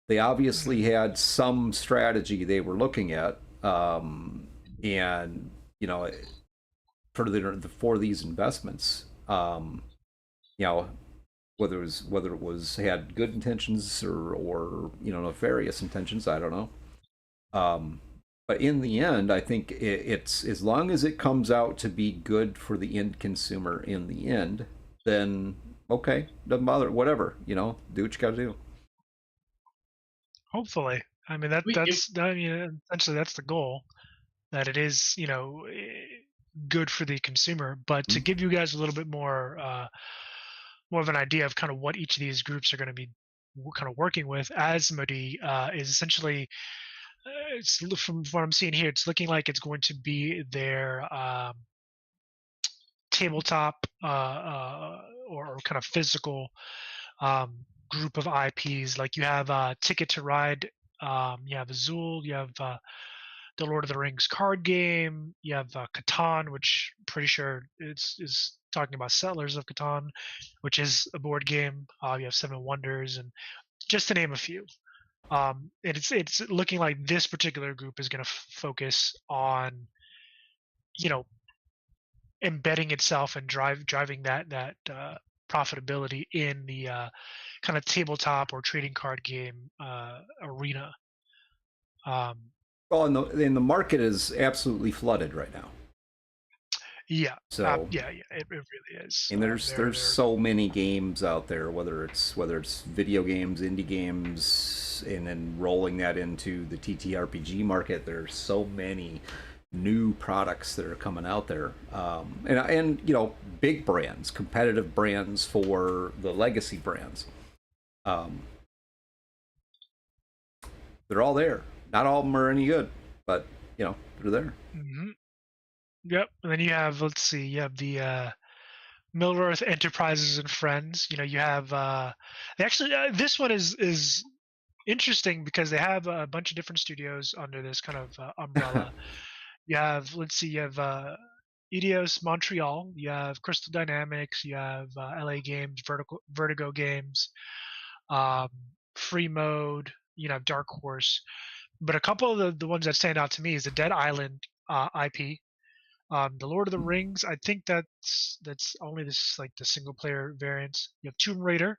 They obviously had some strategy they were looking at, and you know, for these investments, you know, whether it was had good intentions or nefarious intentions. I don't know. But in the end, I think it's as long as it comes out to be good for the end consumer in the end, then okay, doesn't bother. Whatever, do what you got to do. Hopefully, I mean essentially that's the goal, that it is good for the consumer. But to give you guys a little bit more of an idea of kind of what each of these groups are going to be kind of working with, Asmodee is essentially, it's from what I'm seeing here, it's looking like it's going to be their tabletop or kind of physical group of IPs. Like you have Ticket to Ride, you have Azul, you have the Lord of the Rings card game, you have Catan, which I'm pretty sure is talking about Settlers of Catan, which is a board game. You have Seven Wonders, and just to name a few. And it's looking like this particular group is going to focus on, embedding itself and driving that profitability in the kind of tabletop or trading card game arena. Well, and the market is absolutely flooded right now. Yeah. So it really is. And there's so many games out there, whether it's video games, indie games, and then rolling that into the TTRPG market. There's so many new products that are coming out there, and big brands, competitive brands for the legacy brands. They're all there. Not all of them are any good, but they're there. Mm-hmm. Yep. And then you have, let's see, you have the Middle-earth Enterprises and Friends. You have actually this one is interesting because they have a bunch of different studios under this kind of umbrella. You have, let's see, you have Eidos Montreal, you have Crystal Dynamics, you have LA Games, Vertigo Games, Free Mode, have Dark Horse. But a couple of the ones that stand out to me is the Dead Island IP. The Lord of the Rings, I think that's only this like the single player variants. You have Tomb Raider.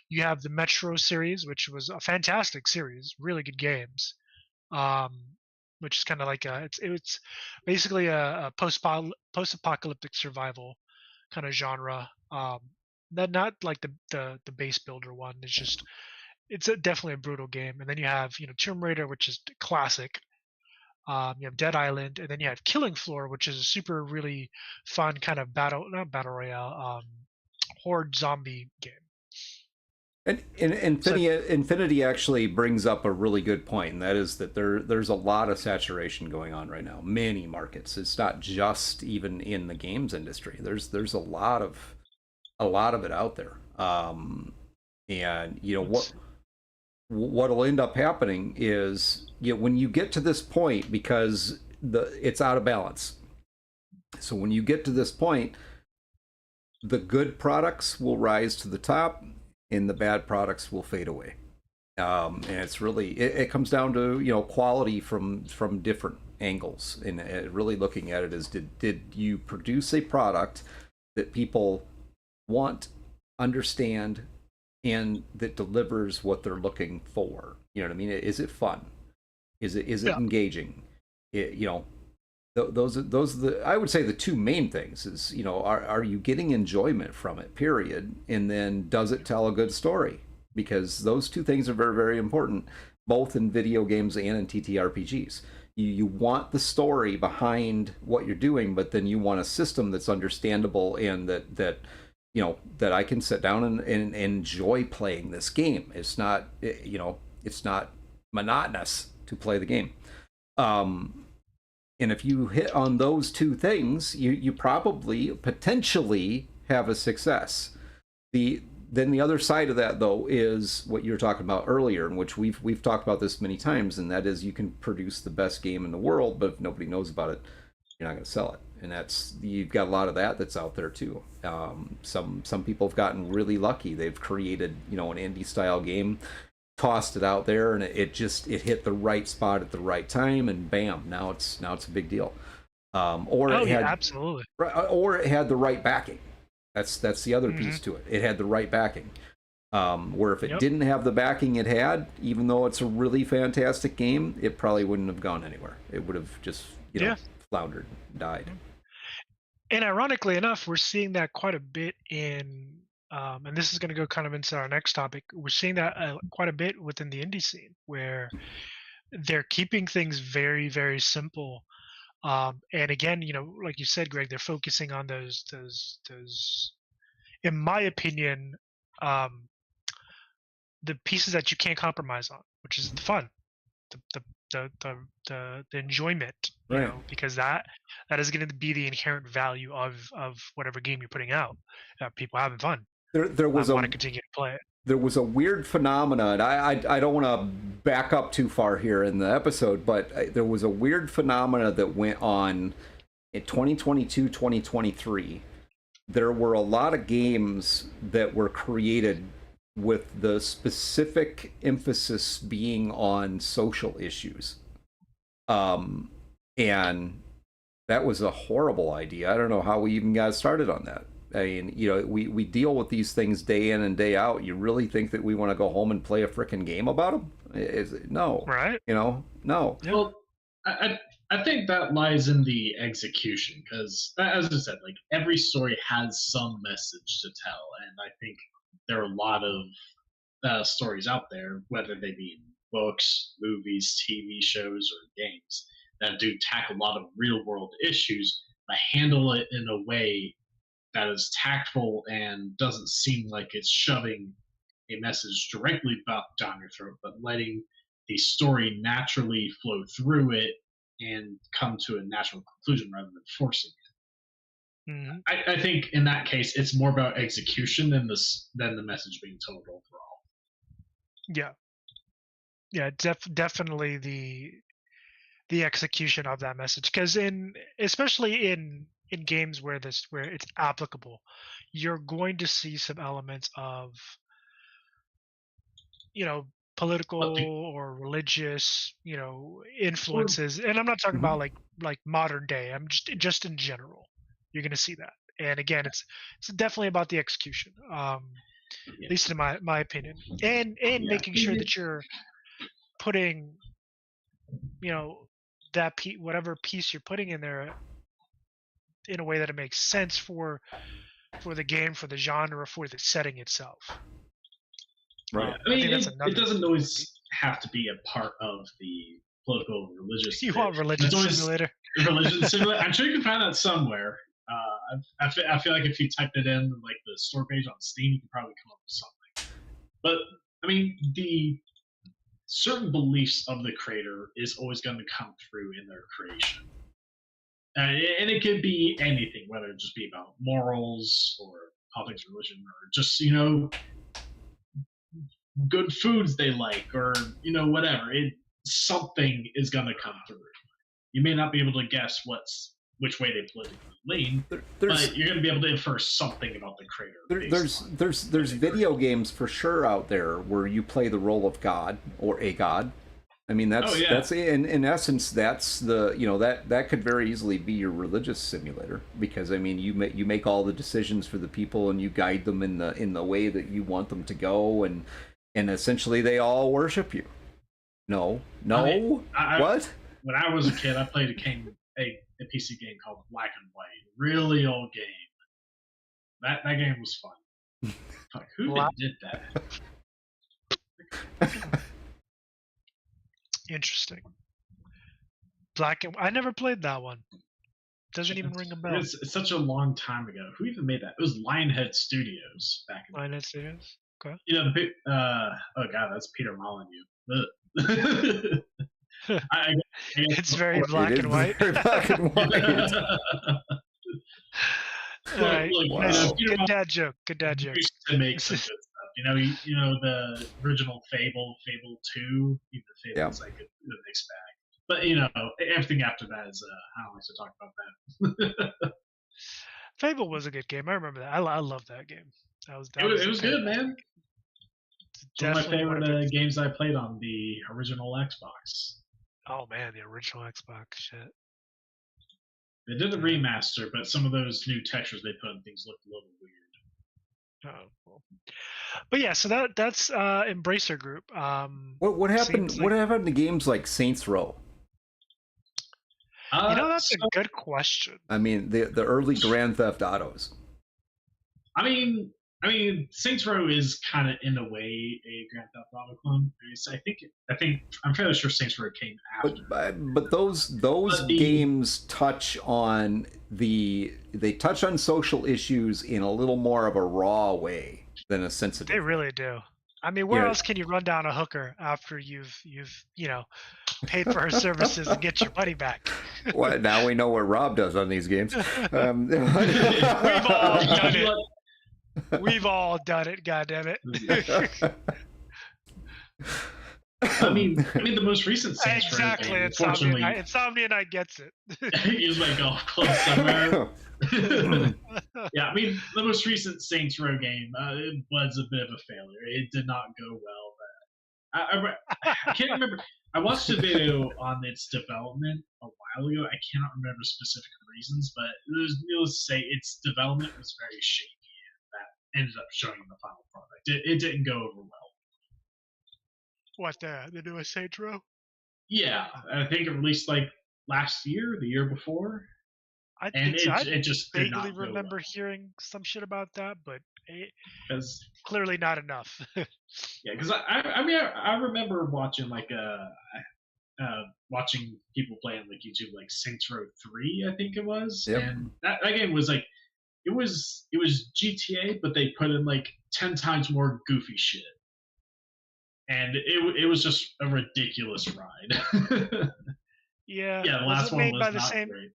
You have the Metro series, which was a fantastic series, really good games. Which is kind of like it's basically a post-apocalyptic survival kind of genre. Not like the base builder one. It's definitely a brutal game. And then you have Tomb Raider, which is classic. You have Dead Island, and then you have Killing Floor, which is a super really fun kind of not battle royale, horde zombie game. And Infinity actually brings up a really good point, and that is that there's a lot of saturation going on right now. Many markets. It's not just even in the games industry. There's a lot of it out there. And what'll end up happening is when you get to this point, because it's out of balance. So when you get to this point, the good products will rise to the top, and the bad products will fade away. And it's really it comes down to quality from different angles, and really looking at it as did you produce a product that people want, understand, and that delivers what they're looking for. You know what I mean? Is it fun? Is it engaging? Those are the, I would say, the two main things is, are you getting enjoyment from it, period, and then does it tell a good story? Because those two things are very, very important, both in video games and in TTRPGs. You want the story behind what you're doing, but then you want a system that's understandable and that I can sit down and enjoy playing this game. It's not, it's not monotonous to play the game. And if you hit on those two things, you probably potentially have a success. Then the other side of that, though, is what you were talking about earlier, in which we've talked about this many times, and that is you can produce the best game in the world, but if nobody knows about it, you're not going to sell it. And you've got a lot of that's out there too. Some people have gotten really lucky. They've created an indie style game, tossed it out there, and it hit the right spot at the right time, and bam, now it's a big deal. Absolutely. Or it had the right backing. That's the other piece to it. It had the right backing. Where if it Yep. didn't have the backing it had, even though it's a really fantastic game, it probably wouldn't have gone anywhere. It would have just, Yeah. floundered, died. And ironically enough, we're seeing that quite a bit in, and this is going to go kind of into our next topic. We're seeing that quite a bit within the indie scene, where they're keeping things very, very simple. And again, like you said, Greg, they're focusing on those, in my opinion, the pieces that you can't compromise on, which is the fun, the enjoyment, Right. because that is going to be the inherent value of whatever game you're putting out. People having fun. There was want to continue to play it. There was a weird phenomenon. I don't want to back up too far here in the episode, but there was a weird phenomena that went on in 2022, 2023. There were a lot of games that were created with the specific emphasis being on social issues. And that was a horrible idea. I don't know how we even got started on that. I mean, we deal with these things day in and day out. You really think that we want to go home and play a frickin' game about them? No. Right. No. Well, I think that lies in the execution, because, as I said, like, every story has some message to tell, and I think there are a lot of stories out there, whether they be in books, movies, TV shows, or games, that do tackle a lot of real-world issues, but handle it in a way that is tactful and doesn't seem like it's shoving a message directly down your throat, but letting the story naturally flow through it and come to a natural conclusion rather than forcing it. Mm-hmm. I think in that case, it's more about execution than the message being told overall. Yeah, definitely the execution of that message, because especially in games where it's applicable, you're going to see some elements of political or religious influences, and I'm not talking about like modern day. I'm just in general, you're going to see that. And again, it's definitely about the execution, at least in my opinion, and making sure that you're putting that whatever piece you're putting in there in a way that it makes sense for the game, for the genre, for the setting itself. Right. I mean, it doesn't always have to be a part of the political religious. You want religion simulator? Religion simulator. I'm sure you can find that somewhere. I feel like if you typed it in like the store page on Steam, you can probably come up with something. But I mean, the certain beliefs of the creator is always going to come through in their creation. And it could be anything, whether it just be about morals or politics, religion, or just, good foods they like, or, whatever. Something is going to come through. You may not be able to guess which way they politically lean, but you're going to be able to infer something about the creator. There's video games for sure out there where you play the role of God or a god. I mean, that's in essence, that's the that could very easily be your religious simulator, because I mean you make all the decisions for the people and you guide them in the way that you want them to go, and essentially they all worship you. No, what? When I was a kid, I played a PC game called Black and White, really old game. That game was fun. Like, who did that? Interesting. Black and I never played that one. Doesn't even ring a bell. It's such a long time ago. Who even made that? It was Lionhead Studios back in Lionhead Studios. Okay. Oh god, that's Peter Molyneux. It's very black and white. Very black and white. All right. Wow. Nice. Good dad joke. Used to make some good stuff. The original Fable 2, even Fable's like a mixed bag. But everything after that is I don't like to talk about that. Fable was a good game. I remember that. I love that game. It was good, man. It's one of my favorite games I played on the original Xbox. Oh man, the original Xbox shit. They did a remaster, but some of those new textures they put in things looked a little weird. Well. But yeah, so that's Embracer Group. What happened? Seems What like- happened to games like Saints Row? That's a good question. I mean, the early Grand Theft Autos. I mean, Saints Row is kind of in a way a Grand Theft Auto clone. I think I'm fairly sure Saints Row came after. But those games touch on social issues in a little more of a raw way than a sensitive. They really do. I mean, where else can you run down a hooker after you've paid for her services and get your money back? Well, now we know what Rob does on these games. We've all done it. We've all done it. God damn it. I mean, the most recent Saints Exactly. Row game, unfortunately, Insomnia Night gets it. use my golf club somewhere. Yeah, I mean, the most recent Saints Row game it was a bit of a failure. It did not go well. I can't remember. I watched a video on its development a while ago. I cannot remember specific reasons, but needless to say, its development was very shaky. And that ended up showing the final product. It didn't go over well. What, the newest Saints Row? Yeah, I think it released like last year, the year before. I just did not vaguely go remember well. hearing some shit about that, but Because clearly not enough. yeah, because I remember watching watching people play on like YouTube, like Saints Row 3, I think it was, Yep. and that game was like it was GTA, but they put in like 10 times more goofy shit, and it was just a ridiculous ride. Yeah. Yeah, the Was last it one made was by the not same? great.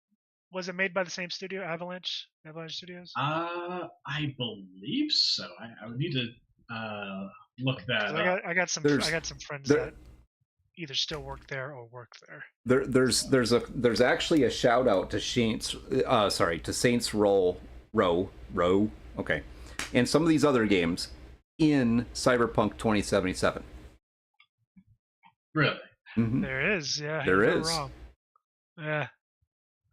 Was it made by the same studio, Avalanche Studios? I believe so. I would need to look that 'Cause up. I got some friends that either still work there or work there. There's actually a shout out to Saints Row, okay, and some of these other games in Cyberpunk 2077. Really? Mm-hmm. There is, yeah. There you're not is. Wrong. Yeah,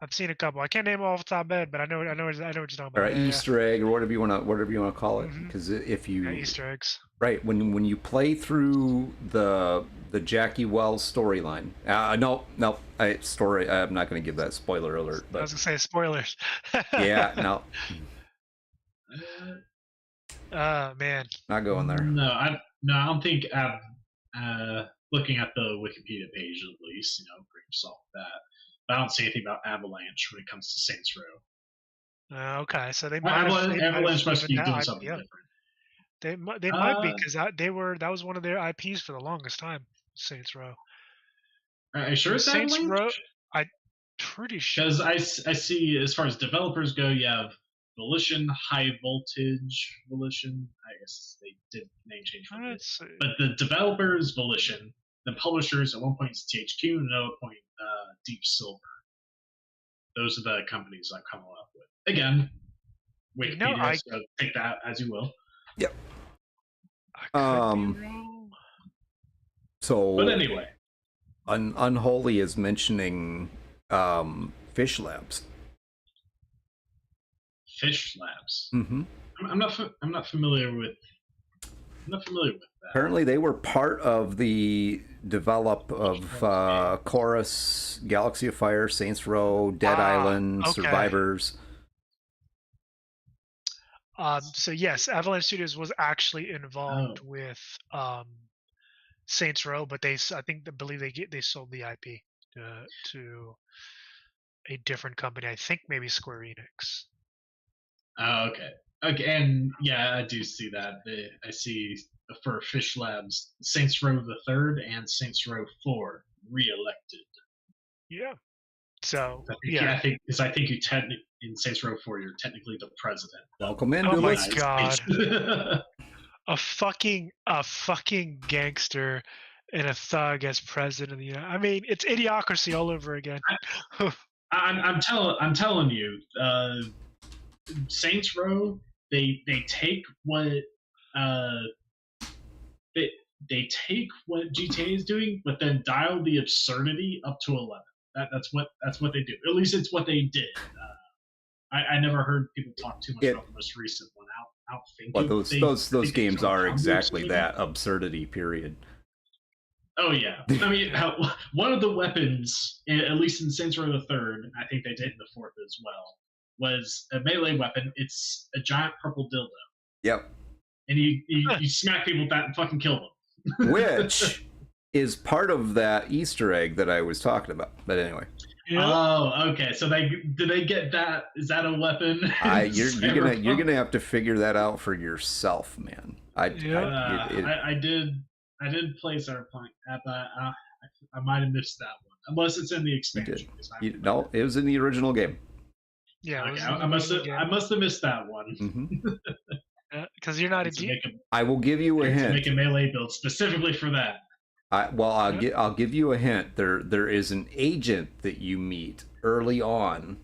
I've seen a couple. I can't name them off the top of my head, but I know what you're talking about. Or Yeah, Easter egg, or whatever you want to call it, Mhm. because if you Easter eggs. right when you play through the Jackie Wells storyline, I'm not going to give that spoiler alert, I was but gonna say spoilers. yeah, no, Man. not going there. No, I don't think looking at the Wikipedia page at least, bring salt with that. But I don't see anything about Avalanche when it comes to Saints Row. Okay, so they might have. Avalanche must be given doing that something IP. different. They might be, because that was one of their IPs for the longest time. Saints Row. Are you sure it's Saints Avalanche? Row. I'm pretty sure. Because I see, as far as developers go, you have Volition, High Voltage Volition. I guess they did name change for it. Let's see. But the developers, Volition. The publishers, at one point, it's THQ, and at another point, Deep Silver. Those are the companies I'm coming up with. Again, Wikipedia, so take that as you will. Yep. I could be wrong. So, But anyway, Unholy is mentioning Fish Labs. Fish Labs. Mm-hmm. I'm not familiar with that. Apparently, they were part of the develop of Chorus, Galaxy of Fire, Saints Row, Dead Island, okay. Survivors. So yes, Avalanche Studios was actually involved with Saints Row, but they believe they sold the IP to a different company. I think maybe Square Enix. Oh, okay. Okay, and yeah, I do see that. I see for Fish Labs, Saints Row the Third and Saints Row 4 re-elected. Yeah. So I think you in Saints Row 4 you're technically the president. Welcome in. Oh my Douglas. God. a fucking gangster and a thug as president of the United. I mean, it's idiocracy all over again. I'm telling you, Saints Row, they take what they take what GTA is doing, but then dial the absurdity up to 11. That's what they do. At least it's what they did. I never heard people talk too much about the most recent one out. I don't think. Well, they those think games it's on are Conduit exactly Studio. that absurdity. Period. Oh yeah, I mean, one of the weapons, at least in Saints Row the Third, I think they did in the fourth as well, was a melee weapon. It's a giant purple dildo, Yep. and you smack people with that and fucking kill them. Which is part of that Easter egg that I was talking about. But anyway, Oh, okay. So did they get that? Is that a weapon? you're gonna have to figure that out for yourself, man. I did play Cyberpunk, but I might have missed that one, unless it's in the expansion. No, it was in the original game. Yeah, okay, I must have missed that one. Because you're not a geek. I will give you a hint. Make a melee build specifically for that. I'll give you a hint. There is an agent that you meet early on,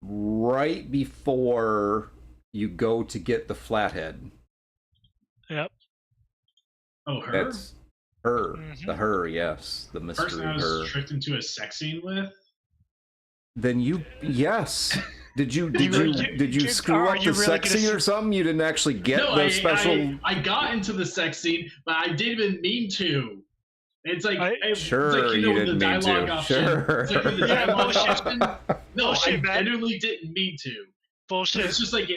right before you go to get the flathead. Yep. Oh, her. That's her. The her, yes, the mystery person I was tricked into a sex scene with. Then yes. Did you screw up the sex scene or something? You didn't actually get the special. I got into the sex scene, but I didn't even mean to. It's like sure, it's like, you didn't mean to. Option. Sure. It's like the dialogue option. No, bullshit, I genuinely didn't mean to. Bullshit. It's just like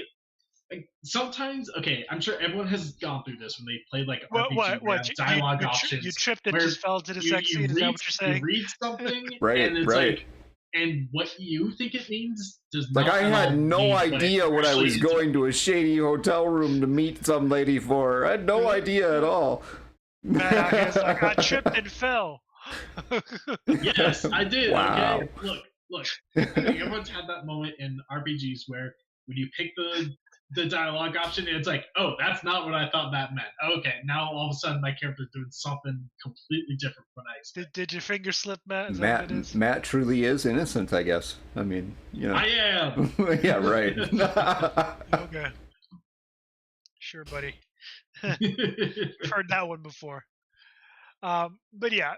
sometimes. Okay, I'm sure everyone has gone through this when they played like RPG. What dialogue options. You tripped and just fell into the sex scene. Is that what you're saying? You read something, right, and it's right. like. And what you think it means does not. Like I had no idea what I was is. going to a shady hotel room to meet some lady for. I had no idea at all. Man, I got tripped and fell. Yes, I did. Wow. Okay, look. I think everyone's had that moment in RPGs where when you pick the dialogue option, and it's like, oh, that's not what I thought that meant. Okay, now all of a sudden my character's doing something completely different from what I expected. Did your finger slip, Matt? Matt truly is innocent, I guess. I mean, I am. Yeah, right. Okay. Sure, buddy. Heard that one before. But yeah,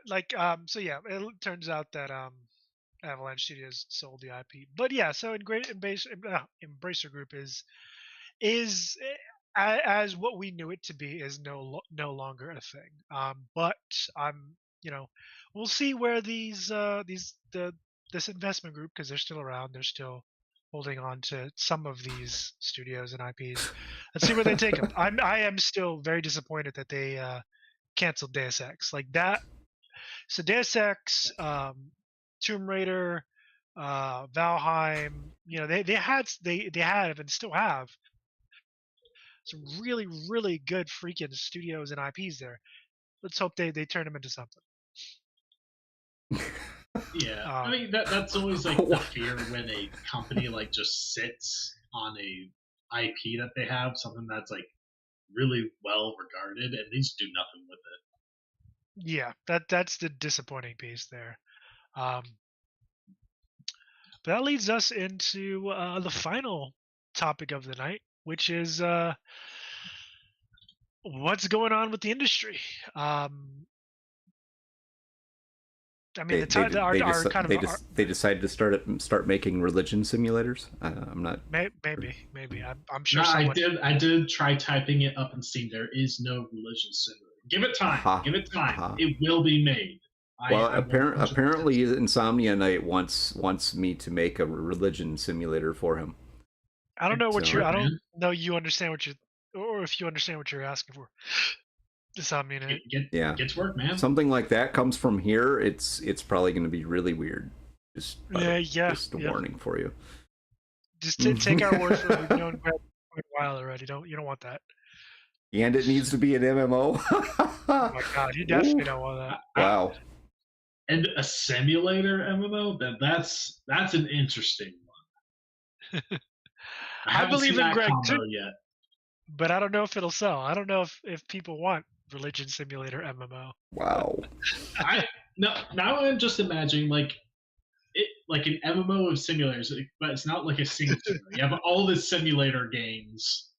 so yeah, it turns out that Avalanche Studios sold the IP. But yeah, so Embracer Group is as what we knew it to be is no longer a thing. But we'll see where this investment group, because they're still around, they're still holding on to some of these studios and IPs. Let's see where they take them. I am still very disappointed that they canceled Deus Ex like that. So Deus Ex, Tomb Raider, Valheim, they have and still have some really, really good freaking studios and IPs there. Let's hope they turn them into something. Yeah, I mean that's always like the fear when a company like just sits on a IP that they have, something that's like really well regarded, and they just do nothing with it. Yeah, that's the disappointing piece there. But that leads us into the final topic of the night, which is what's going on with the industry. I mean, they decided to start making religion simulators. I'm not. Maybe. I'm sure. No, I did try typing it up and see there is no religion simulator. Give it time. Give it time. It will be made. Well, apparently, Insomnia Night wants me to make a religion simulator for him. I don't know what I don't know. You understand what you, or if you understand what you're asking for. Insomnia Night. Gets work, man. Something like that comes from here. It's probably going to be really weird. Just a warning for you. Just take our word for it. We've known Greg for a while already. You don't want that. And it needs to be an MMO. Oh my god, you definitely don't want that. Wow. And a simulator MMO? That's an interesting one. I believe in Greg too, yet. But I don't know if it'll sell. I don't know if people want religion simulator MMO. Wow. Now I'm just imagining like an MMO of simulators, but it's not like a single simulator. You have all the simulator games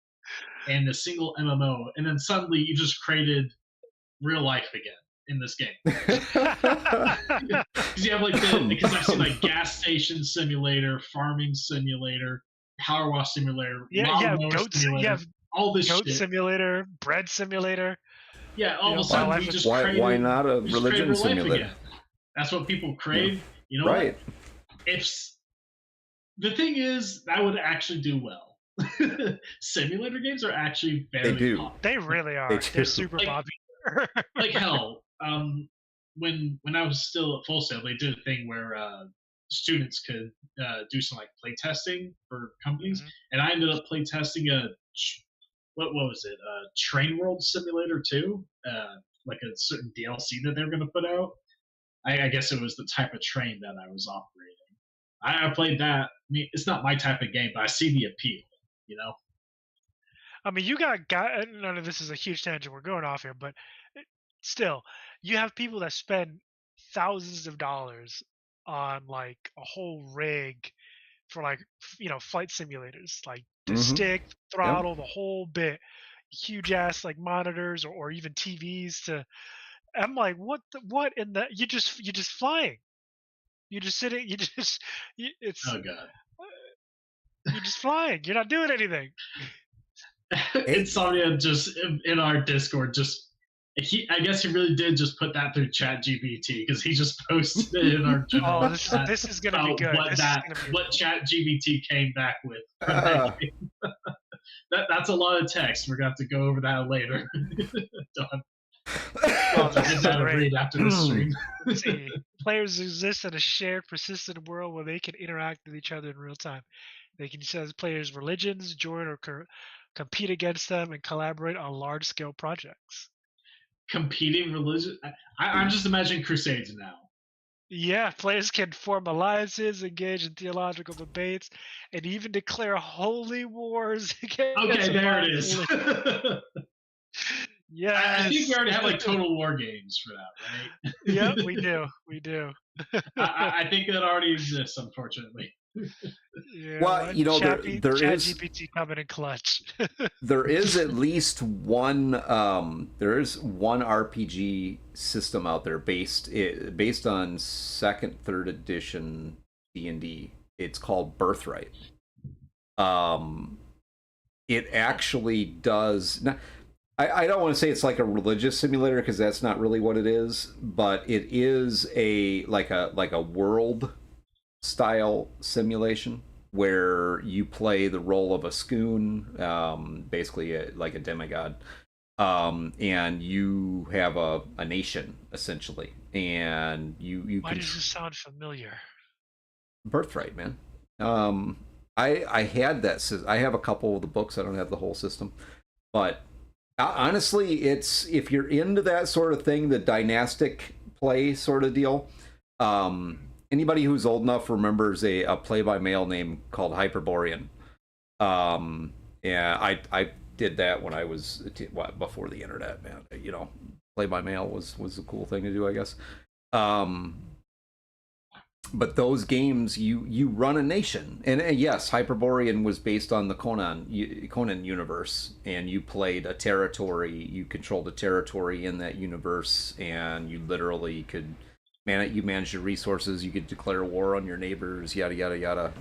and a single MMO, and then suddenly you just created real life again in this game. Because you have because I've seen like gas station simulator, farming simulator, Power Wash Simulator, Yeah, Lawnmower Simulator, all this Goat shit. Simulator, Bread Simulator. Yeah, all of a My sudden Life we is- just Why created, not a we just created religion real life simulator? again. That's what people crave. You know Right. what? If the thing is, that would actually do well. Simulator games are actually very do. popular. They really are. They do. They're super Like- popular. Like hell. When I was still at Full Sail, they did a thing where students could do some like play testing for companies, Mhm. and I ended up play testing what was it? Train World Simulator 2, like a certain DLC that they're going to put out. I guess it was the type of train that I was operating. I played that. I mean, it's not my type of game, but I see the appeal. You know. I mean, you got none of this is a huge tangent we're going off here, but still, you have people that spend thousands of dollars on like a whole rig for like flight simulators, like the Mhm. stick, throttle, the whole bit, huge ass like monitors or even TVs to. I'm like, what in the you just flying. You just sitting. It's Oh god. you're just flying. You're not doing anything. Insomnia just in our Discord I guess he really did just put that through ChatGPT because he just posted it in our general Oh, chat this is gonna be about good. what This is gonna be what ChatGPT came back with. For that game. That's a lot of text. We're gonna have to go over that later. Done. I'll this get is that and great. read after the stream. Let's see. Players exist in a shared, persistent world where they can interact with each other in real time. They can use players' religions, join or compete against them, and collaborate on large-scale projects. Competing religion. I'm just imagining Crusades now. Yeah, players can form alliances, engage in theological debates, and even declare holy wars against. Okay, there it is. Yeah, I think we already have like Total War games for that, right? Yep, we do. We do. I think that already exists, unfortunately. Yeah, Well, there is ChatGPT coming in clutch. there is at least one there is one RPG system out there based on third edition D&D. It's called Birthright. It actually does. I don't want to say it's like a religious simulator because that's not really what it is, but it is like a world style simulation where you play the role of a Scoon, basically like a demigod, and you have a nation essentially, and you Why does this sound familiar? Birthright, man. I had that. I have a couple of the books. I don't have the whole system, but honestly, it's if you're into that sort of thing, the dynastic play sort of deal. Anybody who's old enough remembers a play-by-mail name called Hyperborean. Yeah, I did that when I was before the internet, man. Play-by-mail was a cool thing to do, I guess. But those games, you run a nation, and yes, Hyperborean was based on the Conan universe, and you played a territory. You controlled a territory in that universe, and you literally could you manage your resources. You could declare war on your neighbors, yada yada yada.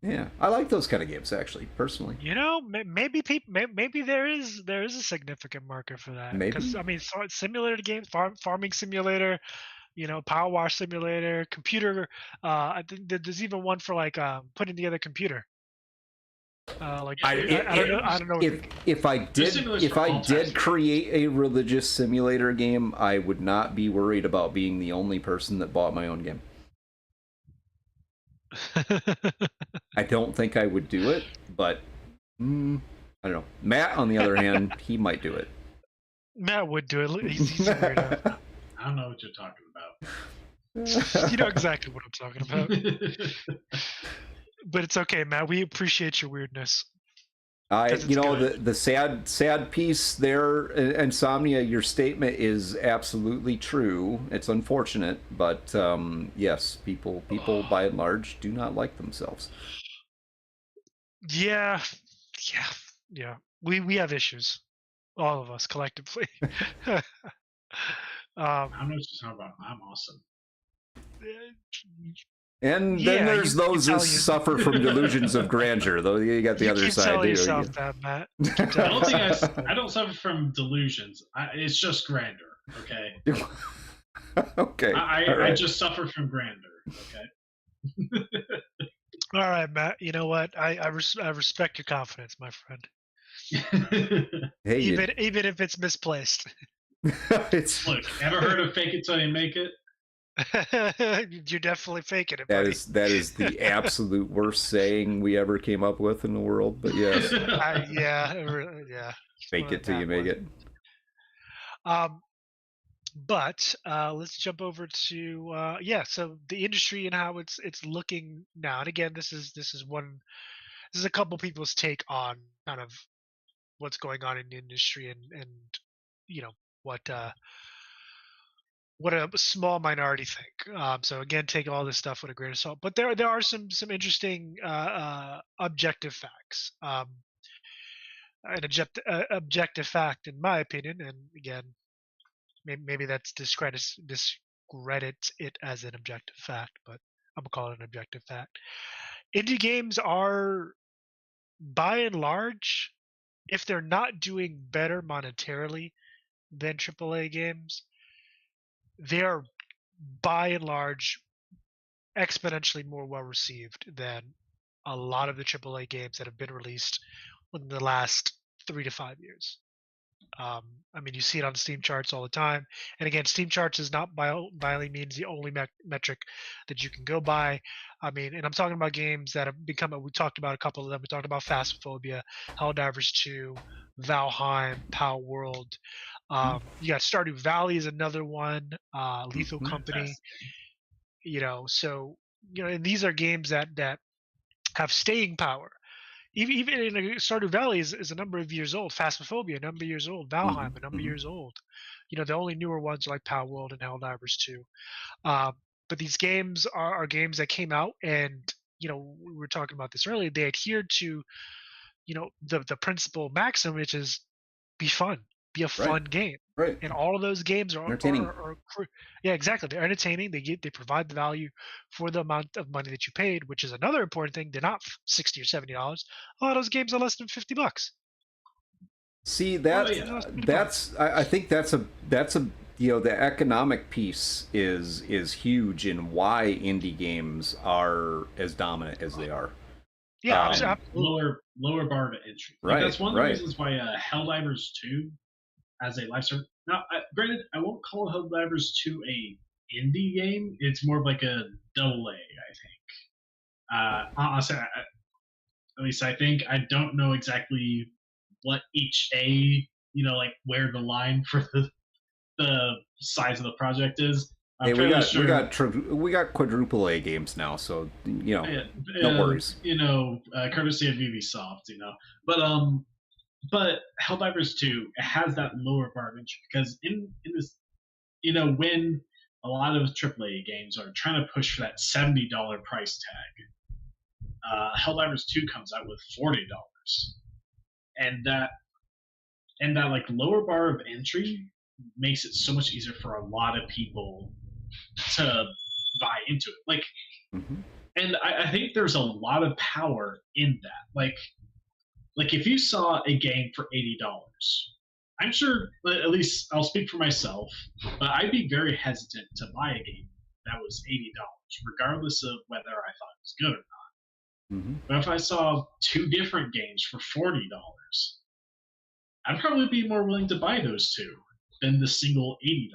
Yeah, I like those kind of games actually, personally. Maybe there is a significant market for that. Maybe. Because I mean, simulator games, farming simulator, Power Wash Simulator, computer. I think there's even one for like putting together a computer. I don't know. If I did create a religious simulator game, I would not be worried about being the only person that bought my own game. I don't think I would do it, but I don't know. Matt, on the other hand, he might do it. Matt would do it. He's a weirdo. I don't know what you're talking about. You know exactly what I'm talking about. But it's okay, Matt. We appreciate your weirdness. The sad piece there, Insomnia, your statement is absolutely true. It's unfortunate, but yes, people by and large do not like themselves. Yeah. We have issues, all of us collectively. I don't know what you're talking about. I'm awesome. And Yeah, then there's you can those that tell you- suffer from delusions of grandeur, though. You got the you other keep side telling too. yourself that, Matt. You keep I telling don't think yourself that. I don't suffer from delusions. It's just grandeur. Okay. Okay. I All right. just suffer from grandeur. Okay. All right, Matt. You know what? I respect your confidence, my friend. Hey, Even if it's misplaced. it's Look, ever heard of fake it till you make it? You're definitely faking it, that buddy. is the absolute worst saying we ever came up with in the world. But yes, Yeah. fake it till you make it. But let's jump over to so the industry and how it's looking now. And again, this is a couple people's take on kind of what's going on in the industry and you know what a small minority think. So again, take all this stuff with a grain of salt. But there are some interesting objective facts. An objective fact, in my opinion, and again, maybe that's discredits it as an objective fact, but I'm gonna call it an objective fact. Indie games are, by and large, if they're not doing better monetarily than AAA games, they are by and large exponentially more well received than a lot of the AAA games that have been released in the last 3 to 5 years. I mean, you see it on Steam charts all the time. And again, Steam charts is not by any means the only metric that you can go by. I mean, and I'm talking about games that have become, we talked about a couple of them. We talked about Phasmophobia, Helldivers 2, Valheim, Pow World. You got Stardew Valley is another one, Lethal Company. So, and these are games that have staying power. Even in Stardew Valley is a number of years old. Phasmophobia, a number of years old. Valheim, a number of years old. The only newer ones are like Pow World and Helldivers 2. But these games are games that came out, and we were talking about this earlier. They adhered to, the principal maxim, which is be fun, be a fun game. Right. And all of those games are entertaining. Yeah, exactly. They're entertaining. They provide the value for the amount of money that you paid, which is another important thing. They're not $60 or $70. A lot of those games are less than $50. See, I think that's a the economic piece is huge in why indie games are as dominant as they are. Yeah, absolutely. Lower bar to entry. Right. That's one of the reasons why Helldivers 2 as a live service. Now, granted, I won't call Helldivers 2 a indie game. It's more of like a double A, I think. Honestly, at least I think. I don't know exactly what each A, like where the line for the size of the project is. Hey, we got quadruple A games now, so no worries. Courtesy of Ubisoft, But Helldivers 2, it has that lower bar of entry because in this, when a lot of AAA games are trying to push for that $70 price tag, Helldivers 2 comes out with $40, and that like lower bar of entry makes it so much easier for a lot of people to buy into it. And I think there's a lot of power in that. Like if you saw a game for $80, I'm sure, at least I'll speak for myself, but I'd be very hesitant to buy a game that was $80, regardless of whether I thought it was good or not. But if I saw two different games for $40, I'd probably be more willing to buy those two than the single $80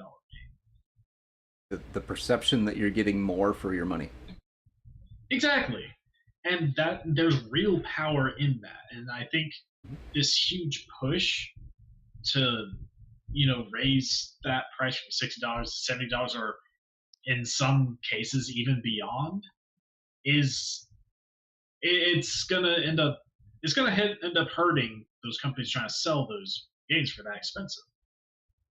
game. The perception that you're getting more for your money. Exactly. And that there's real power in that. And I think this huge push to, raise that price from $60 to $70 or in some cases even beyond it's gonna end up hurting those companies trying to sell those games for that expensive.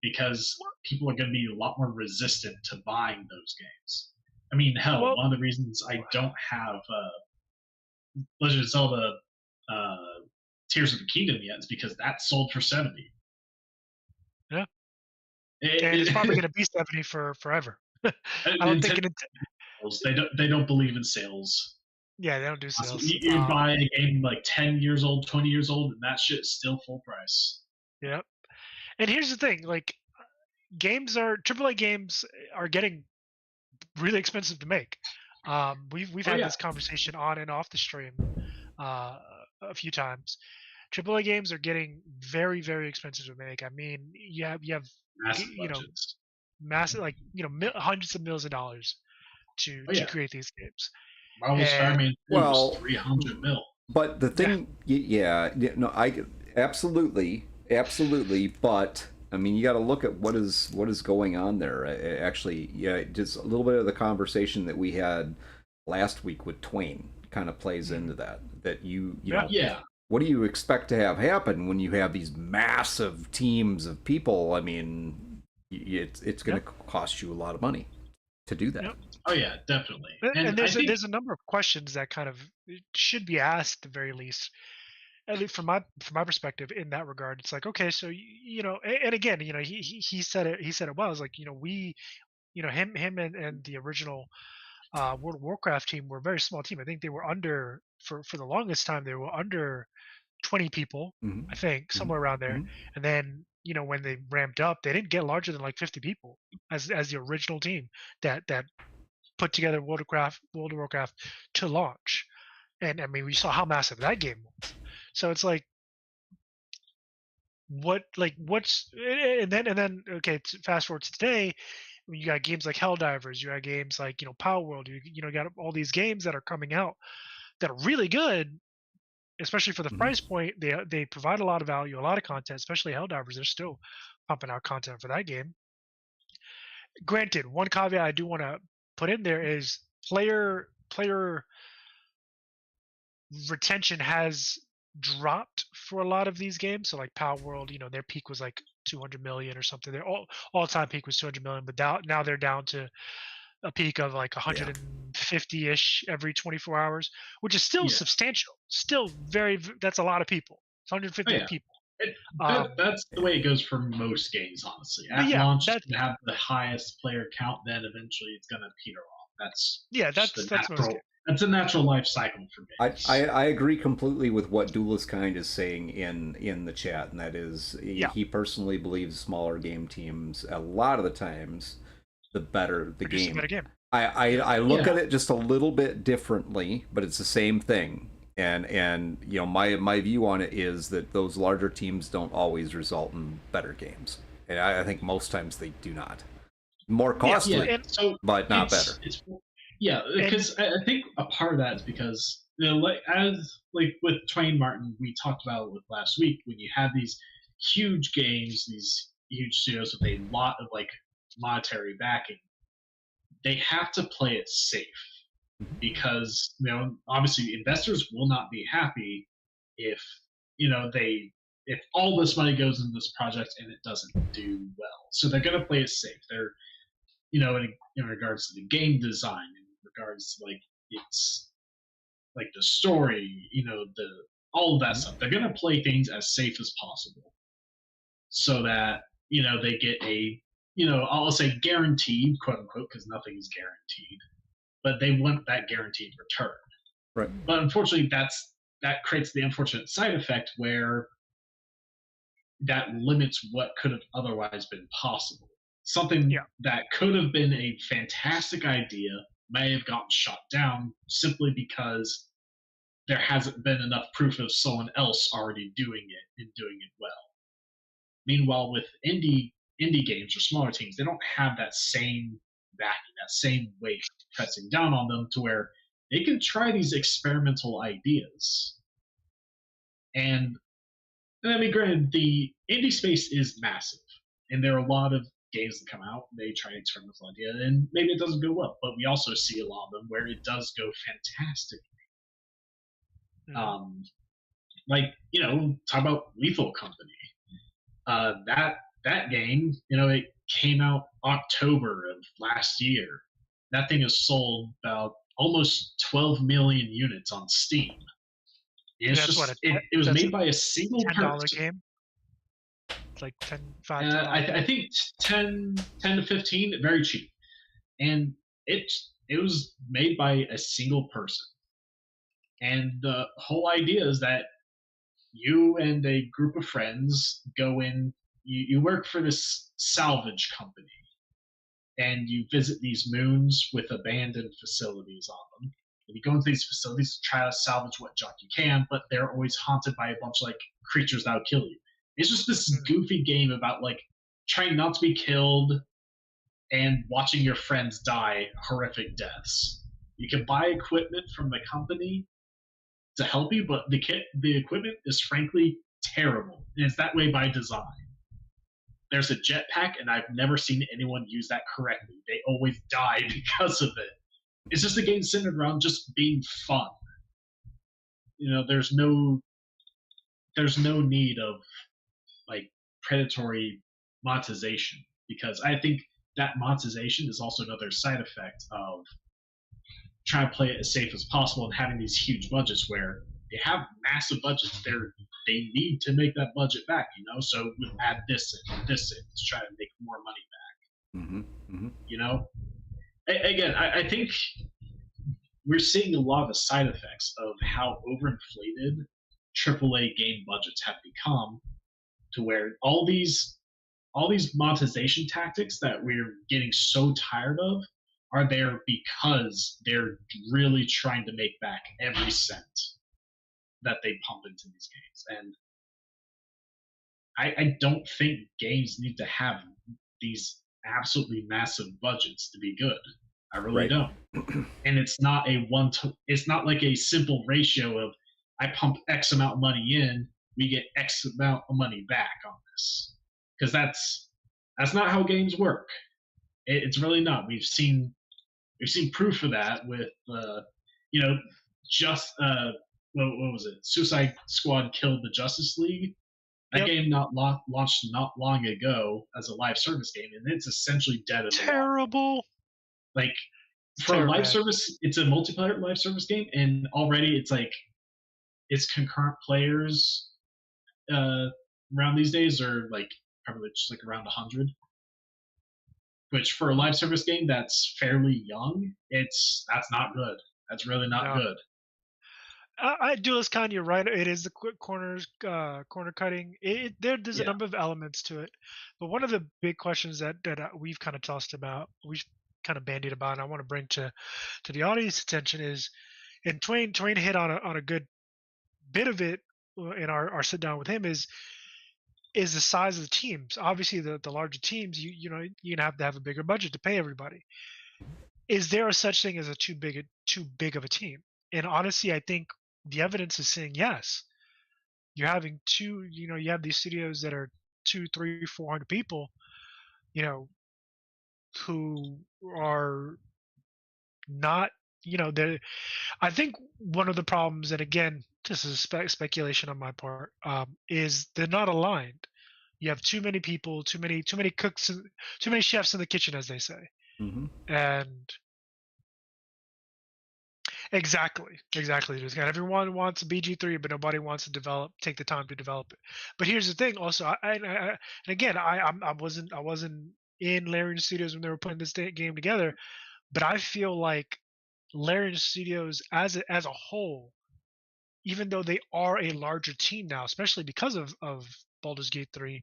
Because people are going to be a lot more resistant to buying those games. I mean, hell, one of the reasons I don't have Legend of Zelda Tears of the Kingdom yet is because that sold for $70. Yeah, and it's probably going to be $70 for forever. I don't think sales. They don't believe in sales. Yeah, they don't do sales. You buy a game like 10 years old, 20 years old, and that shit's still full price. Yep. And here's the thing, like AAA games are getting really expensive to make. We've had this conversation on and off the stream a few times. AAA games are getting very, very expensive to make. I mean, you have Massive you know, budgets. massive, like, hundreds of millions of dollars to create these games. Marvel's Spider-Man 2 was 300 mil. But the thing, I absolutely, but I mean, you got to look at what is going on there. Actually, just a little bit of the conversation that we had last week with Twain kind of plays into that. That you know, what do you expect to have happen when you have these massive teams of people? I mean, it's going to cost you a lot of money to do that. Yep. Oh yeah, definitely. And there's a number of questions that kind of should be asked at the very least. At least from my perspective in that regard, it's like, okay, so and again, he said it well. It's like, we, him and the original World of Warcraft team were a very small team. I think they were under for the longest time they were under 20 people, I think, somewhere around there. And then when they ramped up, they didn't get larger than like 50 people as the original team that put together World of Warcraft to launch. And I mean, we saw how massive that game was. So it's like, what's and then okay, fast forward to today, you got games like Helldivers, you got games like Power World, you got all these games that are coming out that are really good, especially for the price point. They provide a lot of value, a lot of content, especially Helldivers. They're still pumping out content for that game. Granted, one caveat I do want to put in there is player retention has dropped for a lot of these games. So like Power World, their peak was like 200 million or something. Their all-time peak was 200 million, but now they're down to a peak of like 150-ish every 24 hours, which is still substantial. Still that's a lot of people. It's 150 people. That's the way it goes for most games, honestly. At launch, you have the highest player count, then eventually it's going to peter off. That's a natural life cycle for games. I agree completely with what Duelistkind is saying in the chat, and that is he personally believes smaller game teams a lot of the times the better the game. Better game. I look at it just a little bit differently, but it's the same thing. And my view on it is that those larger teams don't always result in better games, and I think most times they do not. More costly, but not better. Because I think a part of that is because like with Twain Martin, we talked about it last week, when you have these huge games, these huge studios with a lot of like monetary backing, they have to play it safe. Because obviously investors will not be happy if if all this money goes into this project and it doesn't do well. So they're going to play it safe. They're in regards to the game design, in regards to like it's like the story, all of that stuff. They're going to play things as safe as possible, so that they get a I'll say guaranteed, quote unquote, because nothing is guaranteed. But they want that guaranteed return. Right. But unfortunately, that creates the unfortunate side effect where that limits what could have otherwise been possible. Something that could have been a fantastic idea may have gotten shot down simply because there hasn't been enough proof of someone else already doing it and doing it well. Meanwhile, with indie games or smaller teams, they don't have that same backing, that same weight pressing down on them to where they can try these experimental ideas. And I mean, granted, the indie space is massive, and there are a lot of games that come out, they try an experimental idea, and maybe it doesn't go well, but we also see a lot of them where it does go fantastically. Talk about Lethal Company. That game, it came out October of last year. That thing has sold about almost 12 million units on Steam. It's it was made by a single person. Game? It's like 10, 5, I think 10 to 15, very cheap. And It was made by a single person. And the whole idea is that you and a group of friends go in, you work for this salvage company, and you visit these moons with abandoned facilities on them. And you go into these facilities to try to salvage what junk you can, but they're always haunted by a bunch of like creatures that'll kill you. It's just this goofy game about like trying not to be killed and watching your friends die horrific deaths. You can buy equipment from the company to help you, but the equipment is frankly terrible, and it's that way by design. There's a jetpack, and I've never seen anyone use that correctly. They always die because of it. It's just a game centered around just being fun. You know, there's no need of like predatory monetization, because I think that monetization is also another side effect of trying to play it as safe as possible and having these huge budgets where they have massive budgets. They need to make that budget back, you know. So we'll add this and this in to try to make more money back. You know, again, I think we're seeing a lot of the side effects of how overinflated AAA game budgets have become, to where all these monetization tactics that we're getting so tired of are there because they're really trying to make back every cent that they pump into these games. And I don't think games need to have these absolutely massive budgets to be good. I really don't. And it's not it's not like a simple ratio of I pump X amount of money in, we get X amount of money back on this. Because that's not how games work. It's really not. We've seen proof of that with you know, just what was it? Suicide Squad killed the Justice League. That game launched not long ago as a live service game, and it's essentially dead as terrible. Like for a live service, it's a multiplayer live service game, and already it's like its concurrent players around these days are like probably just like around 100. Which for a live service game that's fairly young, that's not good. That's really not good. I Duelist Con, you're right. It is the quick corner cutting. There's a number of elements to it, but one of the big questions that we've kind of tossed about, we've kind of bandied about, and I want to bring to the audience attention is, and Twain hit on a good bit of it in our sit down with him, is the size of the teams. Obviously, the larger teams, you know, you're gonna have to have a bigger budget to pay everybody. Is there a such thing as too big of a team? And honestly, I think the evidence is saying yes. You're having you have these studios that are 200, 300, 400 people, you know, who are not, you know, I think one of the problems, and again, this is speculation on my part, is they're not aligned. You have too many people, too many cooks, too many chefs in the kitchen, as they say. And exactly. Everyone wants a BG3, but nobody wants to take the time to develop it. But here's the thing. Also, and again, I wasn't in Larian Studios when they were putting this game together, but I feel like Larian Studios as a whole, even though they are a larger team now, especially because of Baldur's Gate 3,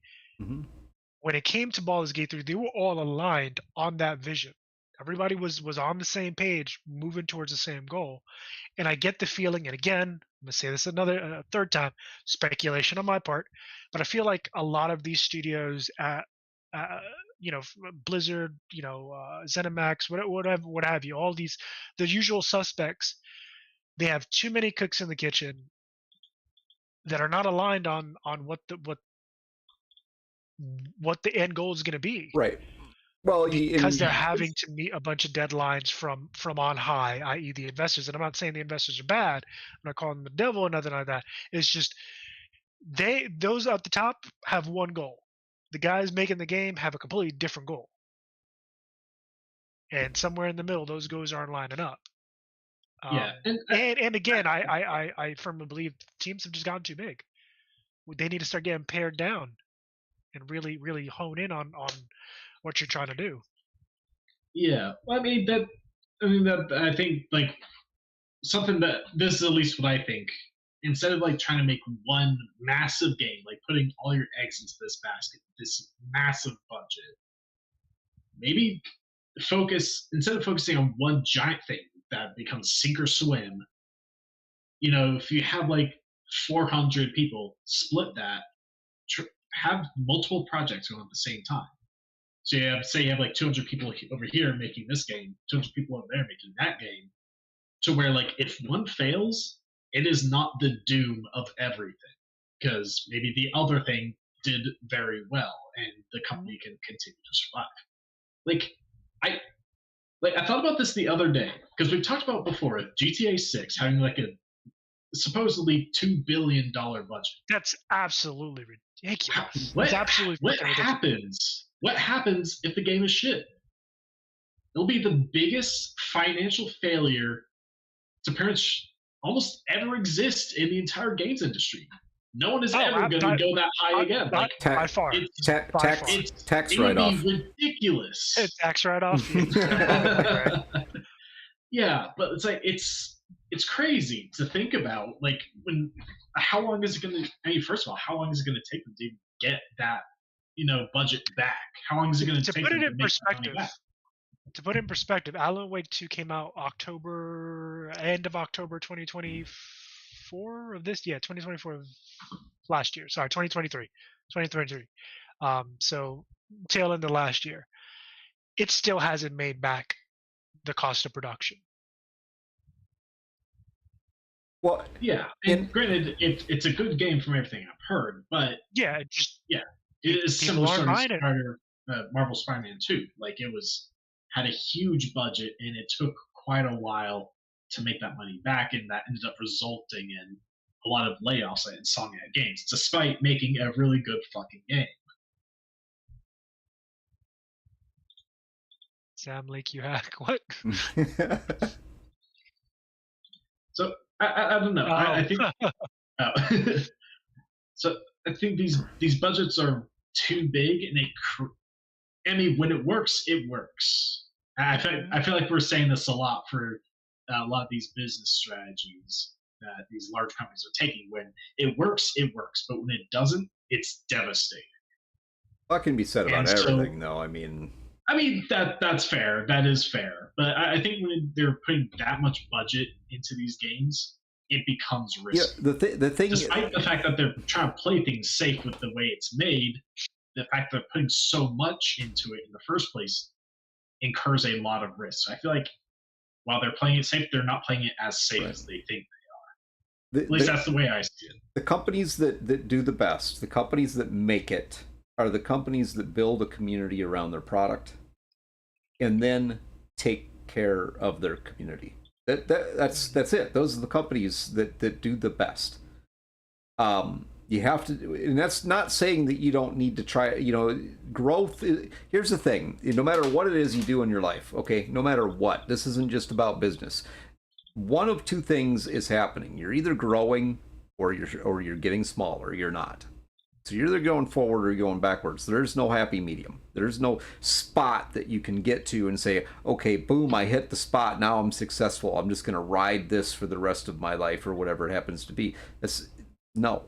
when it came to Baldur's Gate 3, they were all aligned on that vision. Everybody was on the same page, moving towards the same goal. And I get the feeling, and again, I'm going to say this a third time, speculation on my part, but I feel like a lot of these studios you know, Blizzard, you know, ZeniMax, whatever, what have you, all the usual suspects, they have too many cooks in the kitchen that are not aligned on what the end goal is going to be. Right. Well, because they're having to meet a bunch of deadlines from on high, i.e. the investors. And I'm not saying the investors are bad. I'm not calling them the devil or nothing like that. It's just those at the top have one goal. The guys making the game have a completely different goal. And somewhere in the middle, those goals aren't lining up. And again, I firmly believe teams have just gotten too big. They need to start getting pared down and really, really hone in on what you're trying to do. Yeah, well, I mean I mean, that I think like something that this is at least what I think. Instead of like trying to make one massive game, like putting all your eggs into this basket, this massive budget, maybe focus instead of focusing on one giant thing that becomes sink or swim. If you have like 400 people, split that, have multiple projects going at the same time. So you have like 200 people over here making this game, 200 people over there making that game, to where like if one fails, it is not the doom of everything, because maybe the other thing did very well and the company can continue to survive. Like I I thought about this the other day because we've talked about before GTA 6 having like a supposedly $2 billion budget. That's absolutely ridiculous. What, It's absolutely what fucking ridiculous. happens? What happens if the game is shit? It'll be the biggest financial failure to parents almost ever exist in the entire games industry. No one is ever going to go that high again. Not Ta- by far. It's, By far. Tax it would write-off. be ridiculous. Tax write-off. Yeah, but it's like it's crazy to think about. Like how long is it going to? I mean, first of all, how long is it going to take them to get that budget back? How long is it going to take put them it to in make that money perspective? back? To put it in perspective, Alan Wake 2 came out end of October 2024 of this. Yeah, 2024 of last year. Sorry, 2023. So tail end of last year. It still hasn't made back the cost of production. Well, Yeah, and granted, it's a good game from everything I've heard, but yeah, it just it is people similar aren't to buying it. Marvel Spider-Man 2. Like it had a huge budget, and it took quite a while to make that money back, and that ended up resulting in a lot of layoffs at Insomniac Games, despite making a really good fucking game. Sam Lake, you hack. What? So I don't know. I think so. I think these budgets are too big, and when it works, it works. I feel like we're saying this a lot for a lot of these business strategies that these large companies are taking. When it works, but when it doesn't, it's devastating. That can be said about everything, though. I mean, that's fair. That is fair. But I think when they're putting that much budget into these games, it becomes risky. Yeah, the thing, despite the fact that they're trying to play things safe with the way it's made, the fact that they're putting so much into it in the first place incurs a lot of risk. I feel like while they're playing it safe, they're not playing it as safe as they think they are. At least that's the way I see it. The companies that do the best, the companies that make it, are the companies that build a community around their product and then take care of their community. That's it. Those are the companies that do the best. You have to, and that's not saying that you don't need to try, growth. Here's the thing, no matter what it is you do in your life, okay, no matter what, this isn't just about business. One of two things is happening. You're either growing or you're getting smaller. You're not. So you're either going forward or you're going backwards. There's no happy medium. There's no spot that you can get to and say, okay, boom, I hit the spot. Now I'm successful. I'm just going to ride this for the rest of my life or whatever it happens to be. No.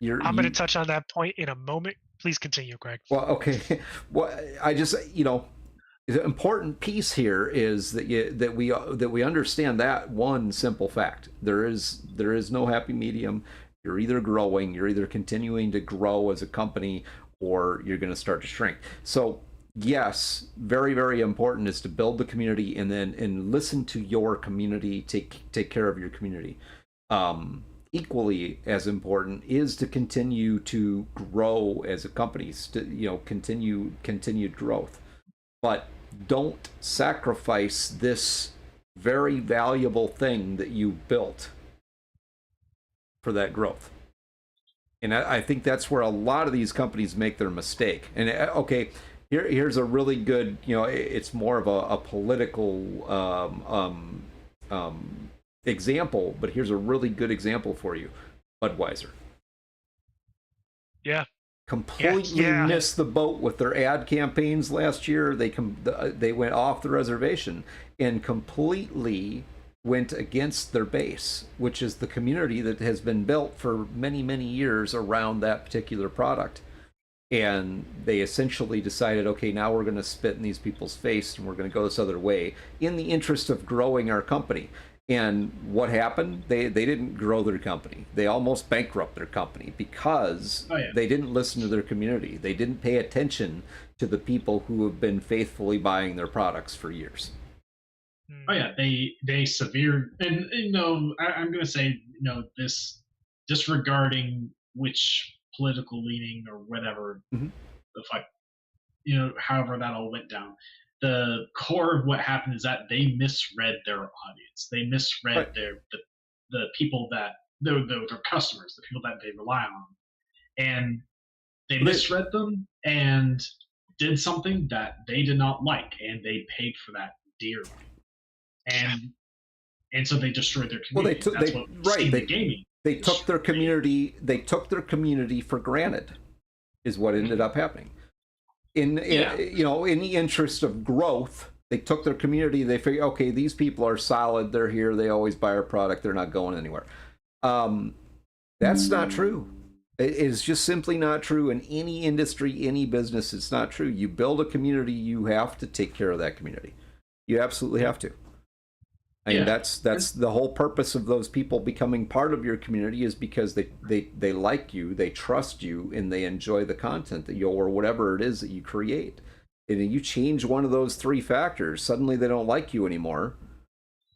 I'm going to touch on that point in a moment. Please continue, Greg. Well, okay. Well, I just, the important piece here is that we understand that one simple fact. There is no happy medium. You're either growing, you're either continuing to grow as a company, or you're going to start to shrink. So yes, very, very important is to build the community and listen to your community, take care of your community. Equally as important is to continue to grow as a company, continued growth. But don't sacrifice this very valuable thing that you built for that growth. And I think that's where a lot of these companies make their mistake. And okay, here's a really good, it's more of a political example, but here's a really good example for you. Budweiser. Yeah. completely Yeah. missed the boat with their ad campaigns last year. They went off the reservation and completely went against their base, which is the community that has been built for many, many years around that particular product. And they essentially decided, okay, now we're going to spit in these people's face and we're going to go this other way in the interest of growing our company. And what happened? They didn't grow their company. They almost bankrupt their company because they didn't listen to their community. They didn't pay attention to the people who have been faithfully buying their products for years. Oh yeah, they severe, and I'm going to say, this disregarding which political leaning or whatever the fuck, however that all went down. The core of what happened is that they misread their audience. They misread the people that their customers, the people that they rely on, and they misread them and did something that they did not like, and they paid for that dearly. And so they destroyed their community. They took their community. They took their community for granted, is what ended up happening. In the interest of growth, they took their community. They figured, okay, these people are solid. They're here. They always buy our product. They're not going anywhere. That's not true. It is just simply not true in any industry, any business. It's not true. You build a community, you have to take care of that community. You absolutely have to. I mean, that's the whole purpose of those people becoming part of your community, is because they like you, they trust you, and they enjoy the content that or whatever it is that you create. And you change one of those three factors, suddenly they don't like you anymore,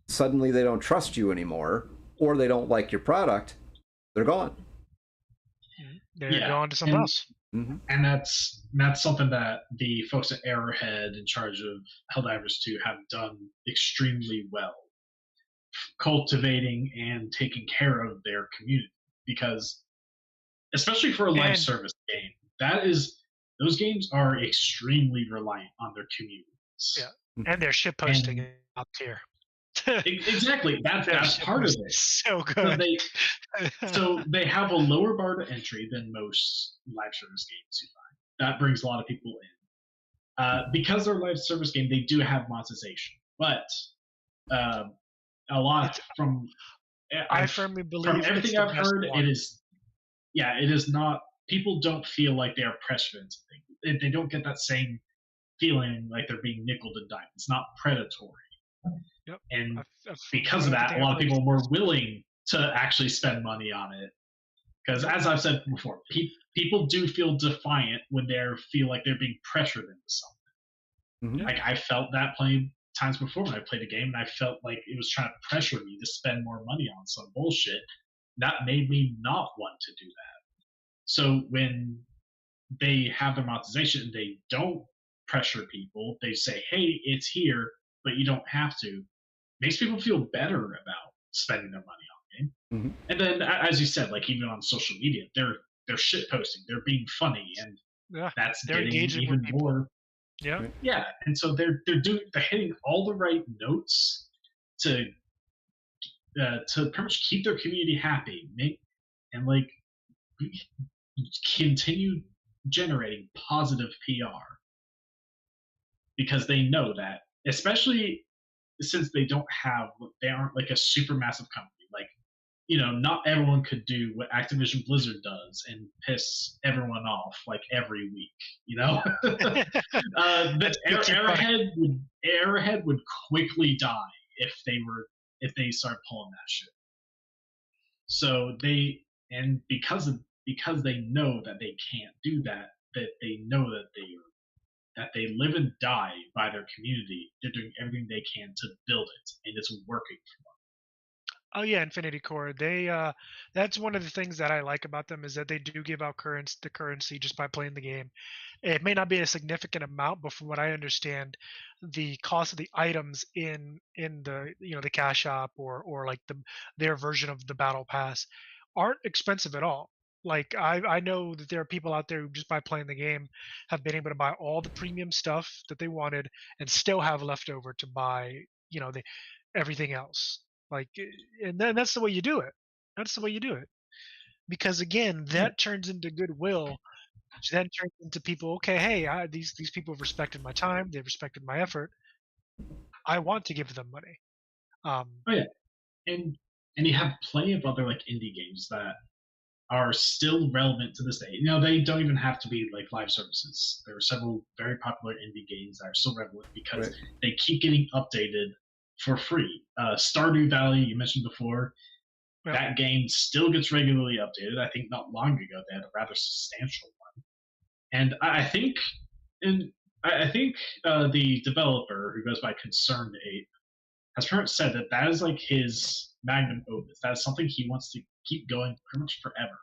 suddenly they don't trust you anymore, or they don't like your product, they're gone. They're going to something else. Mm-hmm. And that's something that the folks at Arrowhead, in charge of Helldivers 2, have done extremely well, cultivating and taking care of their community. Because especially for a live service game, those games are extremely reliant on their communities. And their ship posting up tier. Exactly, that's part of it. So good. So they have a lower bar to entry than most live service games you find. That brings a lot of people in. Because they're a live service game, they do have monetization, but a lot I firmly believe, from everything I've heard, it is not. People don't feel like they are pressured into things. They don't get that same feeling like they're being nickeled and dimed. It's not predatory. Yep. And because of that, a lot of people were willing to actually spend money on it. Because as I've said before, people do feel defiant when they feel like they're being pressured into something. Mm-hmm. Like I felt that plenty times before when I played a game, and I felt like it was trying to pressure me to spend more money on some bullshit. That made me not want to do that. So when they have their monetization and they don't pressure people, they say, hey, it's here, but you don't have to. Makes people feel better about spending their money on it. Mm-hmm. And then, as you said, like even on social media, they're shit posting, they're being funny, and that's getting even more. Yeah, and so they're hitting all the right notes to pretty much keep their community happy, and like continue generating positive PR, because they know that, especially since they aren't like a super massive company. Like, not everyone could do what Activision Blizzard does and piss everyone off like every week. Arrowhead would quickly die if they started pulling that shit. So because they know that they can't do that, that they know that they live and die by their community, they're doing everything they can to build it, and it's working for them. Oh yeah, Infinity Core. That's one of the things that I like about them, is that they do give out the currency just by playing the game. It may not be a significant amount, but from what I understand, the cost of the items in the the cash shop or like their version of the battle pass aren't expensive at all. Like I know that there are people out there who just by playing the game have been able to buy all the premium stuff that they wanted and still have left over to buy everything else. Like, and then that's the way you do it. That's the way you do it. Because again, that turns into goodwill which then turns into people. Okay, hey, these people have respected my time. They've respected my effort. I want to give them money. Oh yeah, and you have plenty of other like indie games that are still relevant to this day. You know, they don't even have to be like live services. There are several very popular indie games that are still relevant because Right. they keep getting updated for free. Stardew Valley, you mentioned before, Yep. that game still gets regularly updated. I think not long ago they had a rather substantial one, and I think, the developer who goes by Concerned Ape has pretty much said that that is like his magnum opus. That is something he wants to keep going pretty much forever.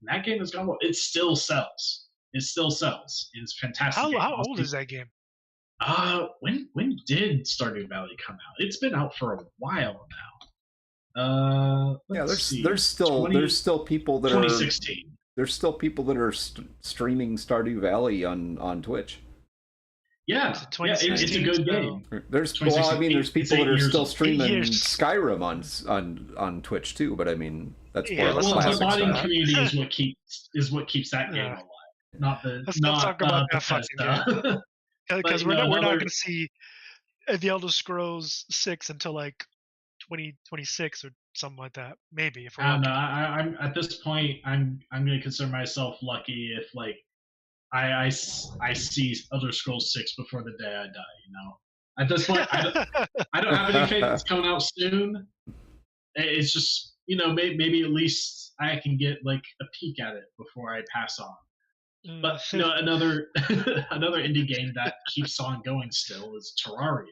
And that game has gone well. It still sells. It still sells. It's a fantastic. How old is that game? When did Stardew Valley come out? It's been out for a while now. Yeah, Let's see. there's still people that 2016. There's still people that are streaming Stardew Valley on Twitch. Yeah, It's yeah, it's a good game. There's 2016, there's people it's 8 that are years still old. 8 streaming years. Skyrim on Twitch too. But I mean, that's Yeah, more of a let's not Well, the classic modding style. community is what keeps that game Yeah. alive. Not the Let's not talk about that Bethesda. Because But, we're you know, not another- going to see The Elder Scrolls 6 until like 2026 or something like that. Maybe if we're I don't lucky. know. I'm at this point. I'm going to consider myself lucky if like I see Elder Scrolls 6 before the day I die. You know, at this point, I don't have any faith it's coming out soon. It's just, you know, maybe at least I can get like a peek at it before I pass on. But you know, another another indie game that keeps on going still is Terraria.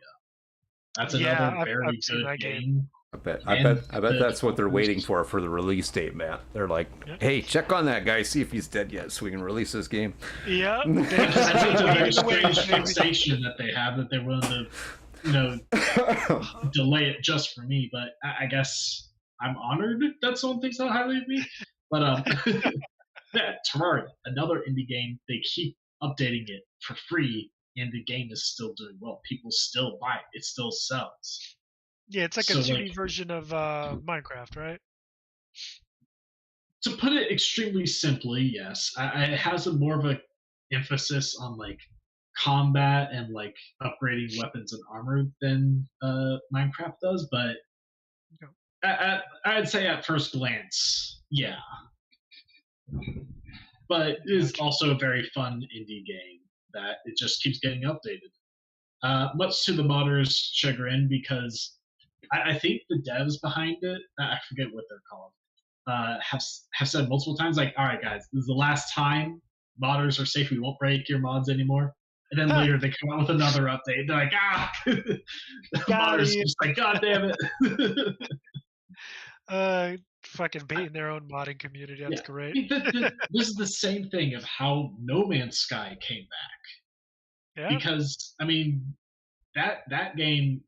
That's Yeah, another very I've seen good that game. game. I bet the that's what they're developers- waiting for the release date, Matt. They're like, Yeah. hey, check on that guy, see if he's dead yet, so we can release this game. Yeah. I think it's a very strange Maybe. fixation that they have that they're willing to, you know, delay it just for me. But I guess I'm honored that someone thinks that highly of me. But yeah, Terraria, another indie game. They keep updating it for free, and the game is still doing well. People still buy it. It still sells. Yeah, it's like So, a 2D like- version of Minecraft, right? To put it extremely simply, yes, it has a more of a emphasis on like combat and like upgrading weapons and armor than Minecraft does. But I'd say at first glance, yeah. But it is also a very fun indie game that it just keeps getting updated. Much to the modders' chagrin, because I think the devs behind it, I forget what they're called, have said multiple times, like, all right, guys, this is the last time modders are safe. We won't break your mods anymore. And then later they come out with another update. They're like, the modders you. just like, God damn it. Fucking baiting their own modding community. That's Yeah. great. This is the same thing of how No Man's Sky came back. Yeah. Because I mean, that game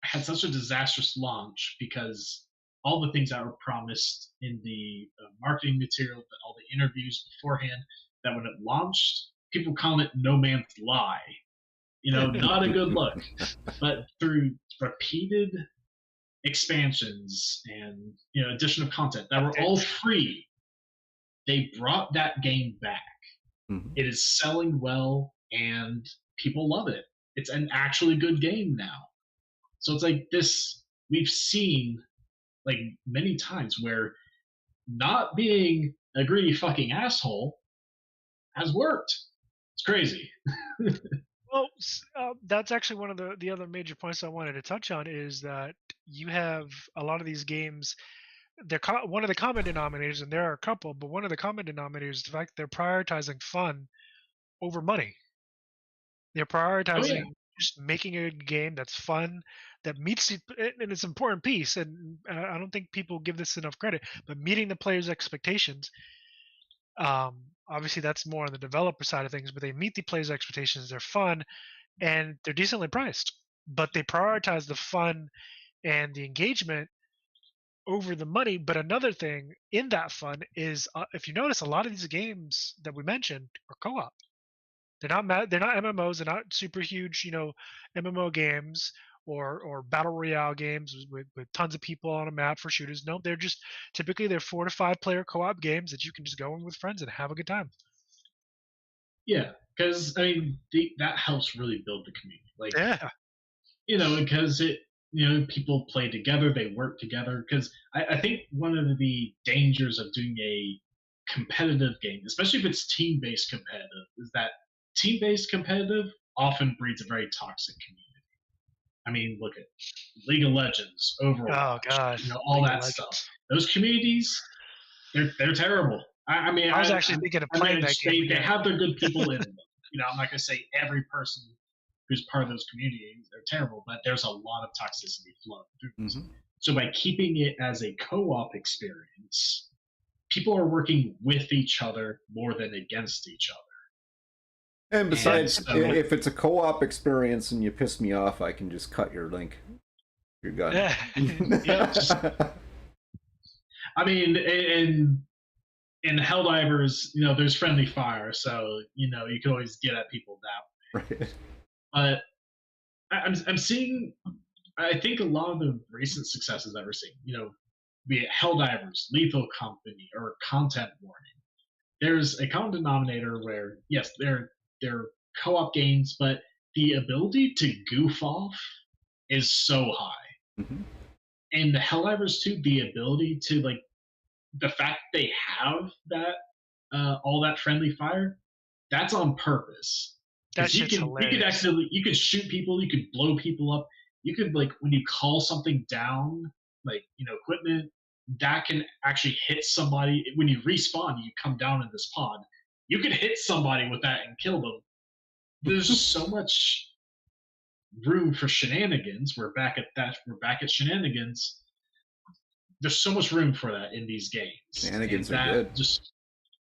had such a disastrous launch because all the things that were promised in the marketing material, all the interviews beforehand, that when it launched, people call it No Man's Lie. You know, not a good look. But through repeated expansions and, you know, addition of content that were all free, they brought that game back. Mhm. It is selling well and people love it. It's an actually good game now. So it's like this, we've seen like many times where not being a greedy fucking asshole has worked. It's crazy. Well, that's actually one of the other major points I wanted to touch on is that you have a lot of these games. They're one of the common denominators, and there are a couple, but one of the common denominators is the fact they're prioritizing fun over money. They're prioritizing just making a game that's fun, that meets and it's an important piece. And I don't think people give this enough credit, but meeting the player's expectations. Obviously, that's more on the developer side of things, but they meet the player's expectations. They're fun, and they're decently priced. But they prioritize the fun and the engagement over the money. But another thing in that fun is, if you notice, a lot of these games that we mentioned are co-op. They're not MMOs. They're not super huge, you know, MMO games or battle royale games with tons of people on a map for shooters. No, they're just typically they're 4 to 5 player co-op games that you can just go in with friends and have a good time. Yeah, because I mean that helps really build the community. Like Yeah. because people play together, they work together. Because I think one of the dangers of doing a competitive game, especially if it's team-based competitive, is that team-based competitive often breeds a very toxic community. I mean, look at League of Legends, Overwatch, Oh god. all League of that stuff. Legends. Those communities, they're terrible. I mean, I was actually thinking of playing that game. They have their good people in them. I'm not gonna say every person who's part of those communities are terrible, but there's a lot of toxicity flowing through this. Mm-hmm. So by keeping it as a co-op experience, people are working with each other more than against each other. And besides, if it's a co-op experience and you piss me off, I can just cut your link. You're gone. Yeah. I mean, in Helldivers, there's friendly fire, so you can always get at people that way. Right. But I'm seeing, I think a lot of the recent successes that we're seeing, be it Helldivers, Lethal Company, or Content Warning, there's a common denominator where yes, they're co-op games, but the ability to goof off is so high. Mm-hmm. And the Helldivers 2, the ability to the fact they have that all that friendly fire, that's on purpose. That shit's hilarious. You could shoot people, you could blow people up, you could when you call something down, equipment, that can actually hit somebody. When you respawn, you come down in this pod, you could hit somebody with that and kill them. There's just so much room for shenanigans. We're back at shenanigans. There's so much room for that in these games. Shenanigans are good. Just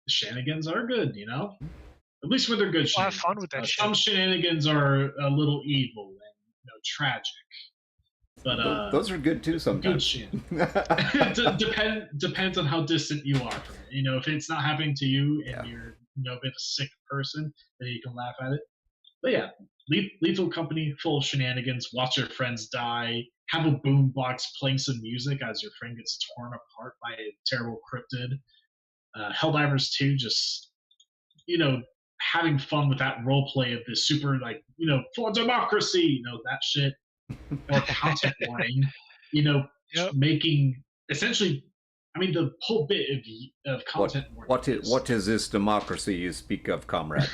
shenanigans are good, At least when they're good. Have fun with that. Some shenanigans are a little evil and tragic, but those are good too sometimes. Good depends on how distant you are from it. If it's not happening to you and you're a bit of a sick person, then you can laugh at it. But yeah, Lethal Company, full of shenanigans. Watch your friends die. Have a boombox playing some music as your friend gets torn apart by a terrible cryptid. Helldivers 2, just having fun with that role play of this super for democracy, that shit. Or Content Warning, making essentially. I mean, the whole bit of Content Warning. What is this democracy you speak of, comrade?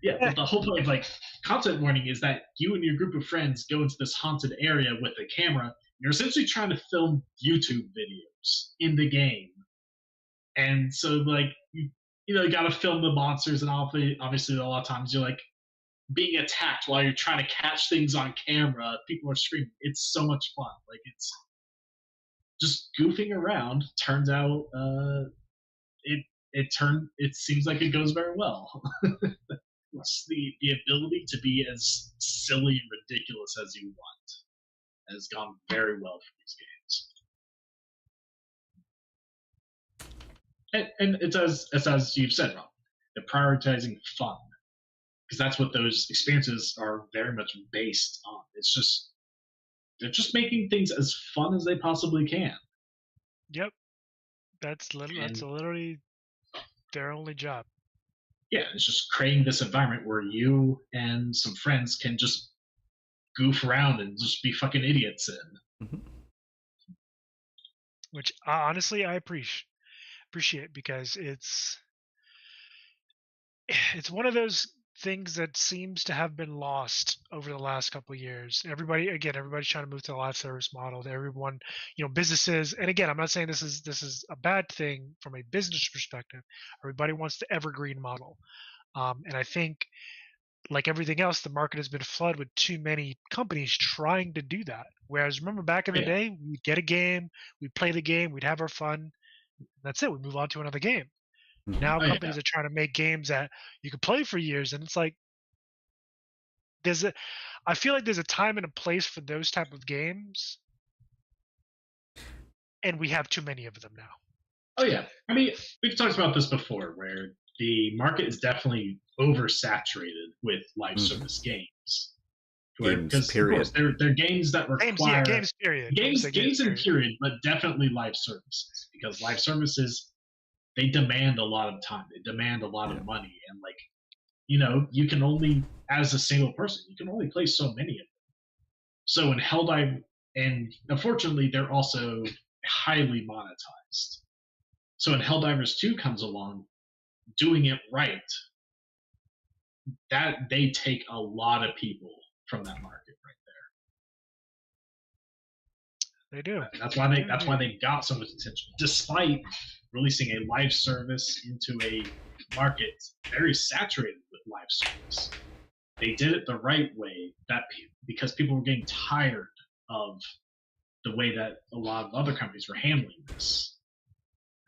Yeah, but the whole point of Content Warning is that you and your group of friends go into this haunted area with a camera. You're essentially trying to film YouTube videos in the game, and so you got to film the monsters, and obviously a lot of times you're being attacked while you're trying to catch things on camera. People are screaming. It's so much fun. It's just goofing around. Turns out it seems like it goes very well. It's the ability to be as silly and ridiculous as you want has gone very well for these games. And it's as you've said, Rob, they're prioritizing fun, because that's what those experiences are very much based on. It's just they're just making things as fun as they possibly can. Yep, that's literally their only job. Yeah, it's just creating this environment where you and some friends can just goof around and just be fucking idiots in. Mm-hmm. Which honestly I appreciate, because it's one of those things that seems to have been lost over the last couple of years. Everybody's trying to move to the live service model. Everyone, businesses, and again, I'm not saying this is a bad thing from a business perspective. Everybody wants the evergreen model, and I think, like everything else, the market has been flooded with too many companies trying to do that. Whereas remember back in the day, we'd get a game, we'd play the game, we'd have our fun, that's it. We move on to another game. Now companies are trying to make games that you can play for years, and it's I feel like there's a time and a place for those type of games, and we have too many of them now. Oh yeah, I mean, we've talked about this before, where the market is definitely oversaturated with live service games. Games, period. Of course, they're games that require games period. Games in period, but definitely live services, because live services they demand a lot of time. They demand a lot Yeah. of money, and like, you can only, as a single person, you can only play so many of them. So in Helldive, and unfortunately, they're also highly monetized. So when Helldivers 2 comes along, doing it right, that they take a lot of people from that market right They do. there. That's why they got so much attention, despite releasing a live service into a market very saturated with live service. They did it the right way, because people were getting tired of the way that a lot of other companies were handling this.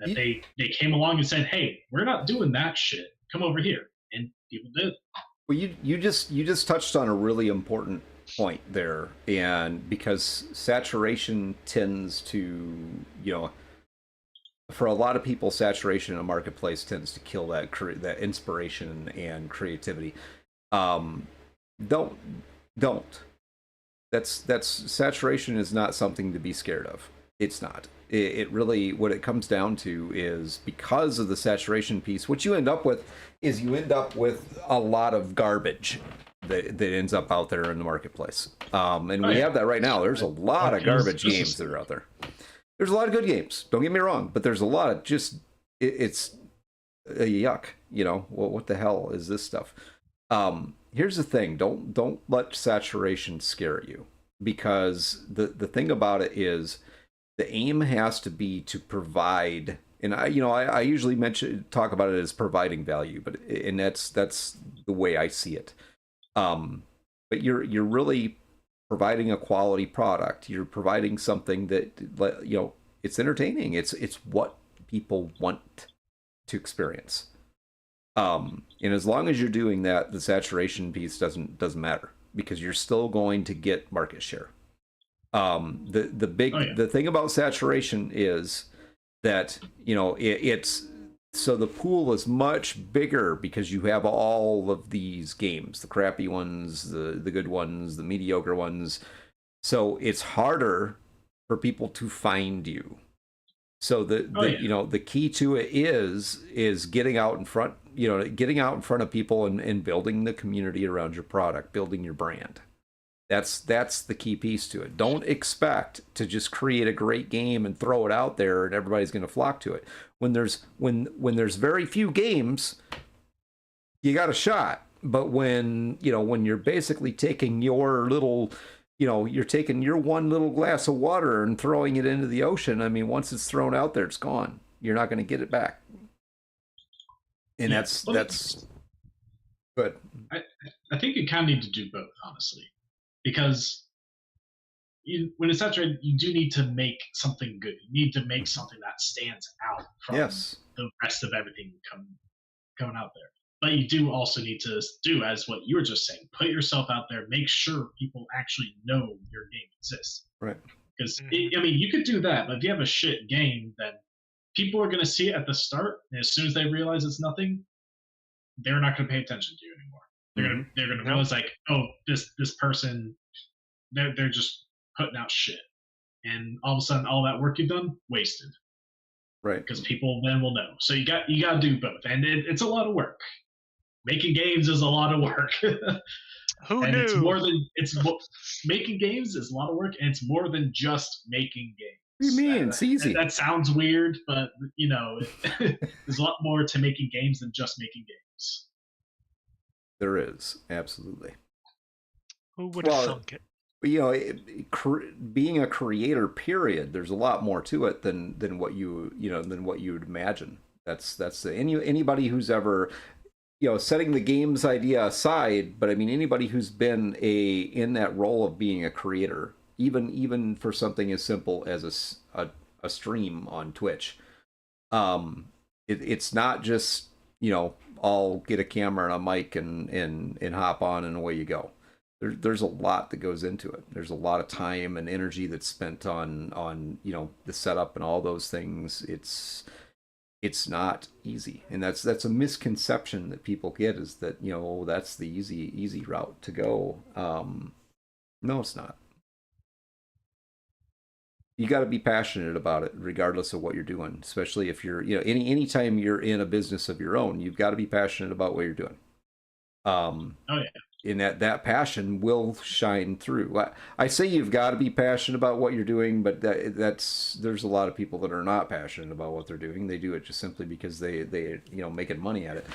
That they came along and said, "Hey, we're not doing that shit. Come over here," and people did. Well, you just touched on a really important point there, and because saturation tends to, for a lot of people, saturation in a marketplace tends to kill that inspiration and creativity. Don't. That's saturation is not something to be scared of. It's not. It really, what it comes down to is, because of the saturation piece, what you end up with is a lot of garbage that ends up out there in the marketplace. And we have that right now. There's a lot of garbage games that are out there. There's a lot of good games, don't get me wrong, but there's a lot of just, it's yuck. What the hell is this stuff? Here's the thing: don't let saturation scare you, because the thing about it is, the aim has to be to provide, and I usually talk about it as providing value, and that's the way I see it. But you're really providing a quality product. You're providing something that, it's entertaining. It's what people want to experience. And as long as you're doing that, the saturation piece doesn't matter, because you're still going to get market share. The thing about saturation is that, it's, so the pool is much bigger because you have all of these games, the crappy ones, the good ones, the mediocre ones. So it's harder for people to find you. So the key to it is getting out in front, getting out in front of people and building the community around your product, building your brand. That's the key piece to it. Don't expect to just create a great game and throw it out there and everybody's going to flock to it. When there's very few games, you got a shot. But when you're basically taking your little, you're taking your one little glass of water and throwing it into the ocean, I mean, once it's thrown out there, it's gone. You're not going to get it back. And that's good. I think you kind of need to do both, honestly. Because when it's saturated, you do need to make something good. You need to make something that stands out from the rest of everything coming out there. But you do also need to do, as what you were just saying, put yourself out there, make sure people actually know your game exists. Right. Because, you could do that, but if you have a shit game, then people are going to see it at the start, and as soon as they realize it's nothing, they're not going to pay attention to you anymore. They're gonna realize, like, oh, this person, they're just putting out shit, and all of a sudden, all that work you've done, wasted. Right. Because people then will know. So you got to do both, and it's a lot of work. Making games is a lot of work. Who and knew? Making games is a lot of work, and it's more than just making games. What do you mean? It's easy. That sounds weird, but there's a lot more to making games than just making games. There is, absolutely. Who would have thunk it? Being a creator, period, there's a lot more to it than what you would imagine. That's anybody who's ever, setting the games idea aside, but I mean, anybody who's been in that role of being a creator, even for something as simple as a stream on Twitch, it's not just, I'll get a camera and a mic and hop on and away you go. There's a lot that goes into it. There's a lot of time and energy that's spent on the setup and all those things. It's not easy, and that's a misconception that people get, is that that's the easy route to go. No, it's not. you got to be passionate about it, regardless of what you're doing. Especially if you're, anytime you're in a business of your own, you've got to be passionate about what you're doing. Oh yeah. In that passion will shine through. I say you've got to be passionate about what you're doing, but there's a lot of people that are not passionate about what they're doing. They do it just simply because they making money at it.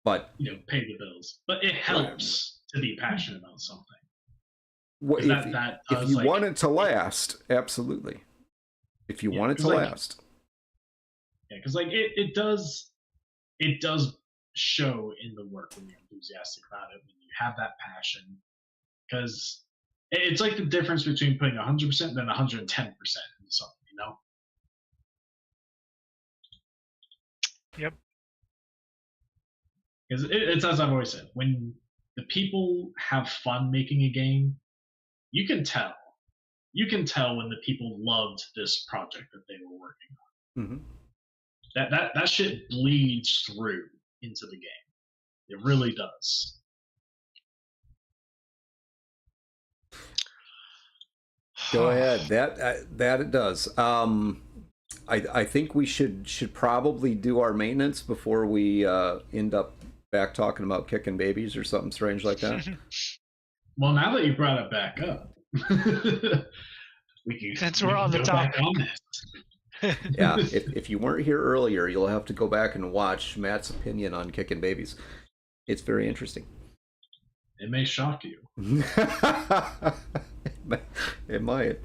But pay the bills. But it helps to be passionate about something. If you want it to last, absolutely. If you want it to last. Yeah, because it does show in the work when you're enthusiastic about it, when you have that passion. Because it's like the difference between putting 100% and then 110% into something, Yep. Because it's as I've always said, when the people have fun making a game, you can tell. You can tell when the people loved this project that they were working on. Mm-hmm. That shit bleeds through into the game. It really does. Go ahead. That it does. I think we should probably do our maintenance before we end up back talking about kicking babies or something strange like that. Well, now that you brought it back up, since we're on the topic. Yeah, if you weren't here earlier, you'll have to go back and watch Matt's opinion on kicking babies. It's very interesting. It may shock you. It might.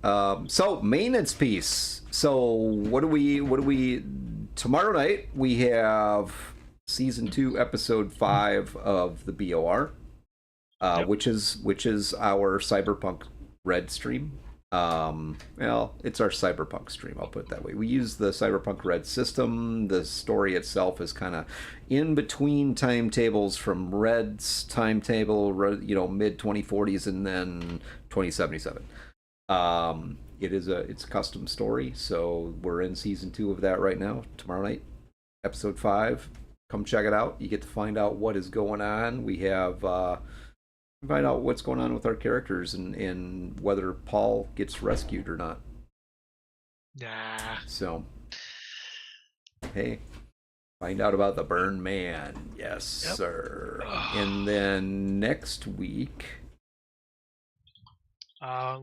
So maintenance piece. So what do we? Tomorrow night we have season 2, episode 5 of the BOR, Yep. which is our Cyberpunk Red stream. Well, it's our Cyberpunk stream, I'll put it that way. We use the Cyberpunk Red system. The story itself is kind of in between timetables from Red's timetable, mid 2040s and then 2077. It's a custom story, so we're in season 2 of that right now. Tomorrow night, episode 5. Come check it out. You get to find out what is going on. We have find out what's going on with our characters and whether Paul gets rescued or not. Nah. So, hey, find out about the Burn Man. Yes, Yep. sir. And then next week,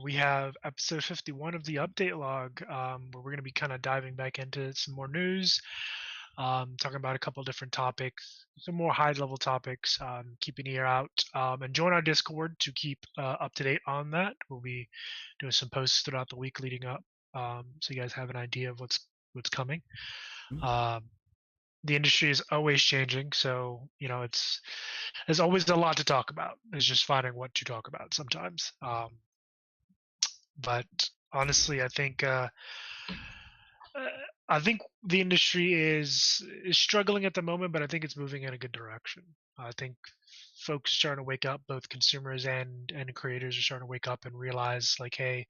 we have episode 51 of the update log, where we're going to be kind of diving back into some more news, talking about a couple different topics, some more high-level topics. Keep an ear out, and join our Discord to keep up to date on that. We'll be doing some posts throughout the week leading up, so you guys have an idea of what's coming. The industry is always changing, so there's always a lot to talk about. It's just finding what to talk about sometimes. But honestly, I think the industry is struggling at the moment, but I think it's moving in a good direction. I think folks are starting to wake up, both consumers and creators are starting to wake up and realize, like, hey,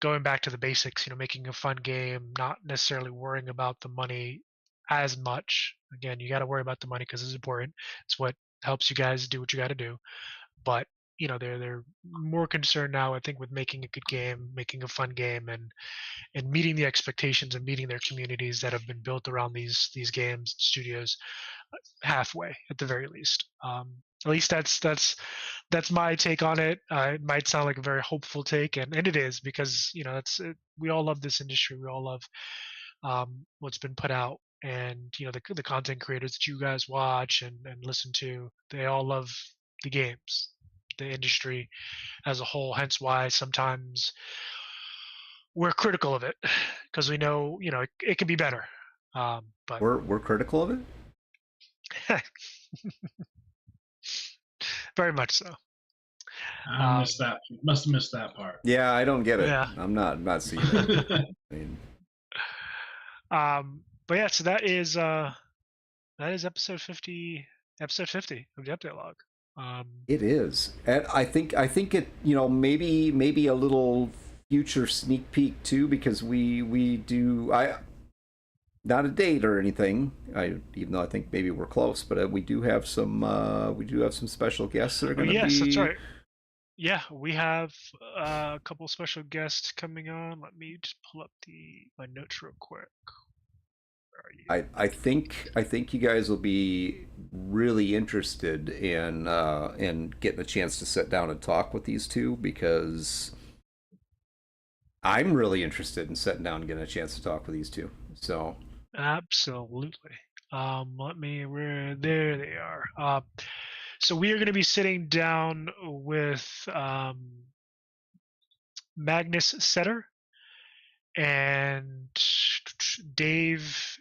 going back to the basics, making a fun game, not necessarily worrying about the money as much. Again, you got to worry about the money because it's important. It's what helps you guys do what you got to do. But they're more concerned now, I think, with making a good game, making a fun game, and meeting the expectations and meeting their communities that have been built around these games studios halfway, at the very least. At least that's my take on it. It might sound like a very hopeful take, and it is, because we all love this industry. We all love what's been put out, and the content creators that you guys watch and listen to. They all love the games, the industry as a whole. Hence why sometimes we're critical of it, because we know it can be better. But we're critical of it. Very much so. I missed that. Must have missed that part. Yeah, I don't get it. Yeah. I'm not seeing it. I mean, but yeah, so that is episode 50 of the update log. It is, and I think it, maybe a little future sneak peek too, because we do, not a date or anything, even though I think maybe we're close, but we do have some special guests that are going to be. Yes, that's right. Yeah, we have a couple special guests coming on. Let me just pull up my notes real quick. Where are you? I think you guys will be really interested in getting a chance to sit down and talk with these two, because I'm really interested in sitting down and getting a chance to talk with these two. So Absolutely. There they are. So we are going to be sitting down with Magnus Setter and Dave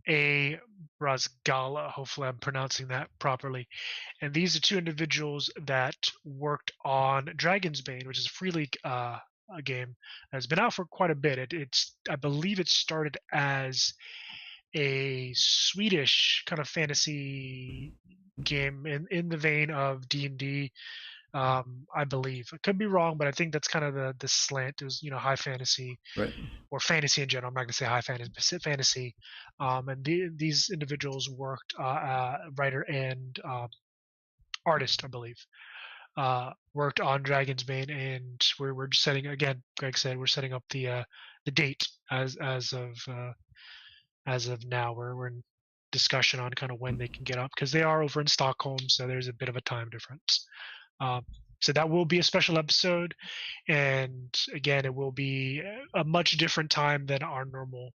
A. Brazgala. Hopefully, I'm pronouncing that properly. And these are two individuals that worked on Dragon's Bane, which is a Free League a game that's been out for quite a bit. I believe it started as a Swedish kind of fantasy game in the vein of D&D. I believe. I could be wrong, but I think that's kind of the slant. It was, high fantasy, right. or fantasy in general. I'm not going to say high fantasy, but fantasy. And these individuals worked, writer and artist, I believe, worked on Dragon's Bane, and we're just setting, again, Greg said, we're setting up the date as of now. We're in discussion on kind of when they can get up, because they are over in Stockholm, so there's a bit of a time difference. So that will be a special episode, and again, it will be a much different time than our normal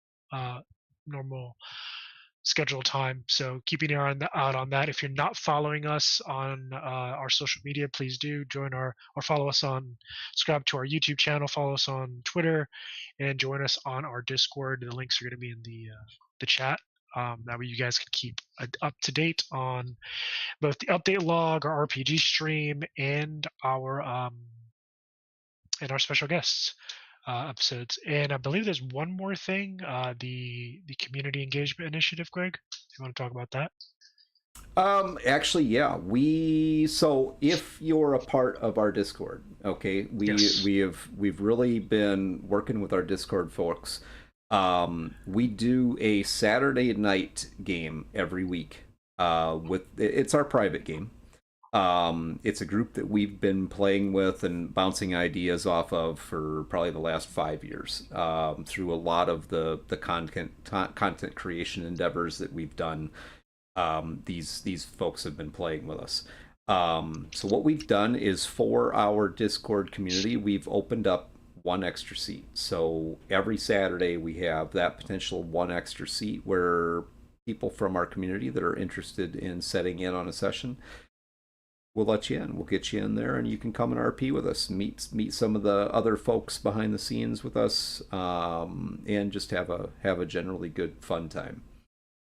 scheduled time. So keep an eye out on that. If you're not following us on our social media, please do join or follow us subscribe to our YouTube channel, follow us on Twitter, and join us on our Discord. The links are going to be in the chat. That way you guys can keep up to date on both the update log, our RPG stream, and our special guests episodes. And I believe there's one more thing, the community engagement initiative. Greg, you want to talk about that? Actually, yeah. So if you're a part of our Discord, okay, we've really been working with our Discord folks. We do a Saturday night game every week. It's our private game. It's a group that we've been playing with and bouncing ideas off of for probably the last 5 years, through a lot of the content creation endeavors that we've done. These folks have been playing with us. So what we've done is, for our Discord community, we've opened up one extra seat. So every Saturday we have that potential one extra seat where people from our community that are interested in setting in on a session, we'll let you in. We'll get you in there, and you can come and RP with us, meet some of the other folks behind the scenes with us, and just have a generally good fun time.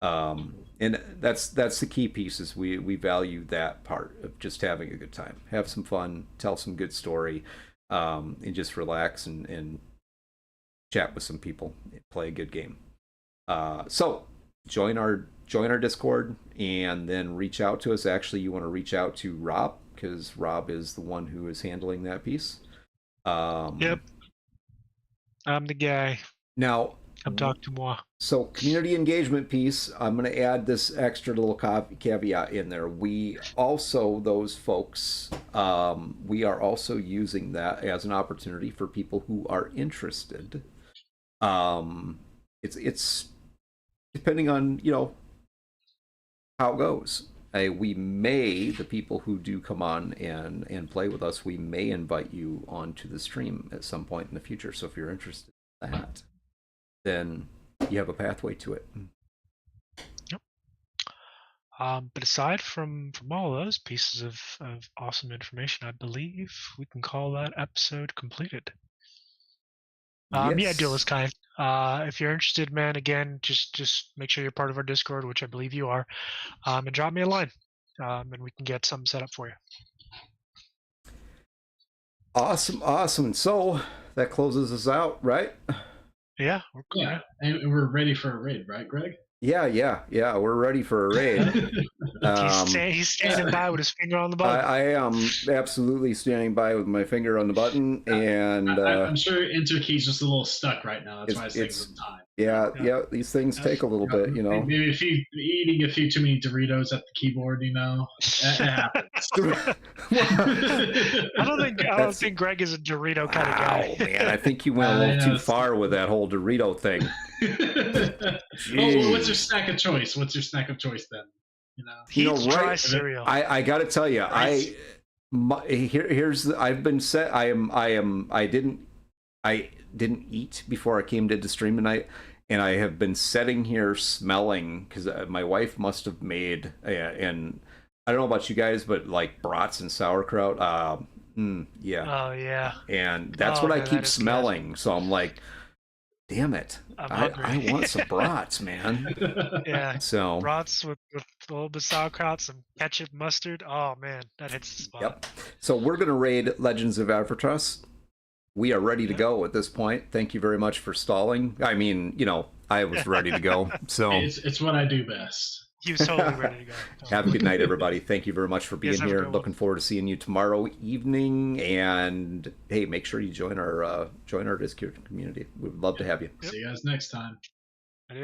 And that's the key piece, is we value that part of just having a good time, have some fun, tell some good story, and just relax and chat with some people, play a good game. So join our Discord, and then reach out to us. Actually, you want to reach out to Rob, because Rob is the one who is handling that piece. Yep, I'm the guy. Now, come talk to moi. So community engagement piece, I'm going to add this extra little caveat in there. We also, those folks, we are also using that as an opportunity for people who are interested. It's depending on, how it goes. The people who do come on and play with us, we may invite you onto the stream at some point in the future. So if you're interested in that, then you have a pathway to it. Yep. But aside from all of those pieces of awesome information, I believe we can call that episode completed. Yes. Yeah, Duelist Kind. If you're interested, man, again, just make sure you're part of our Discord, which I believe you are, and drop me a line, and we can get something set up for you. Awesome. So that closes us out, right? Yeah, and we're ready for a raid, right, Greg? Yeah. We're ready for a raid. He's standing by with his finger on the button. I am absolutely standing by with my finger on the button, and I'm sure Enter Key's just a little stuck right now. That's why it's taking some time. Yeah. These things take a little bit, you know. Maybe if you eating a few too many Doritos at the keyboard, you know, that happens. I don't think Greg is a Dorito kind of guy. Oh man, I think you went a little too far with that whole Dorito thing. Well, what's your snack of choice? What's your snack of choice then? You know, He eats dry cereal. I got to tell you, I didn't eat before I came to stream tonight, and I have been sitting here smelling because my wife must have made and I don't know about you guys, but like brats and sauerkraut. Yeah. Oh yeah. And that's what I keep smelling. Good. So I'm like, damn it, I want some brats, man. Yeah. So brats with a little bit of sauerkraut, some ketchup, mustard. Oh man, that hits the spot. Yep. So we're gonna raid Legends of Avatras. We are ready to go at this point. Thank you very much for stalling. I mean, you know, I was ready to go. So it's what I do best. He was totally ready to go. Have a good night, everybody. Thank you very much for being here. Looking forward to seeing you tomorrow evening. And hey, make sure you join our Discord community. We'd love to have you. See you guys next time.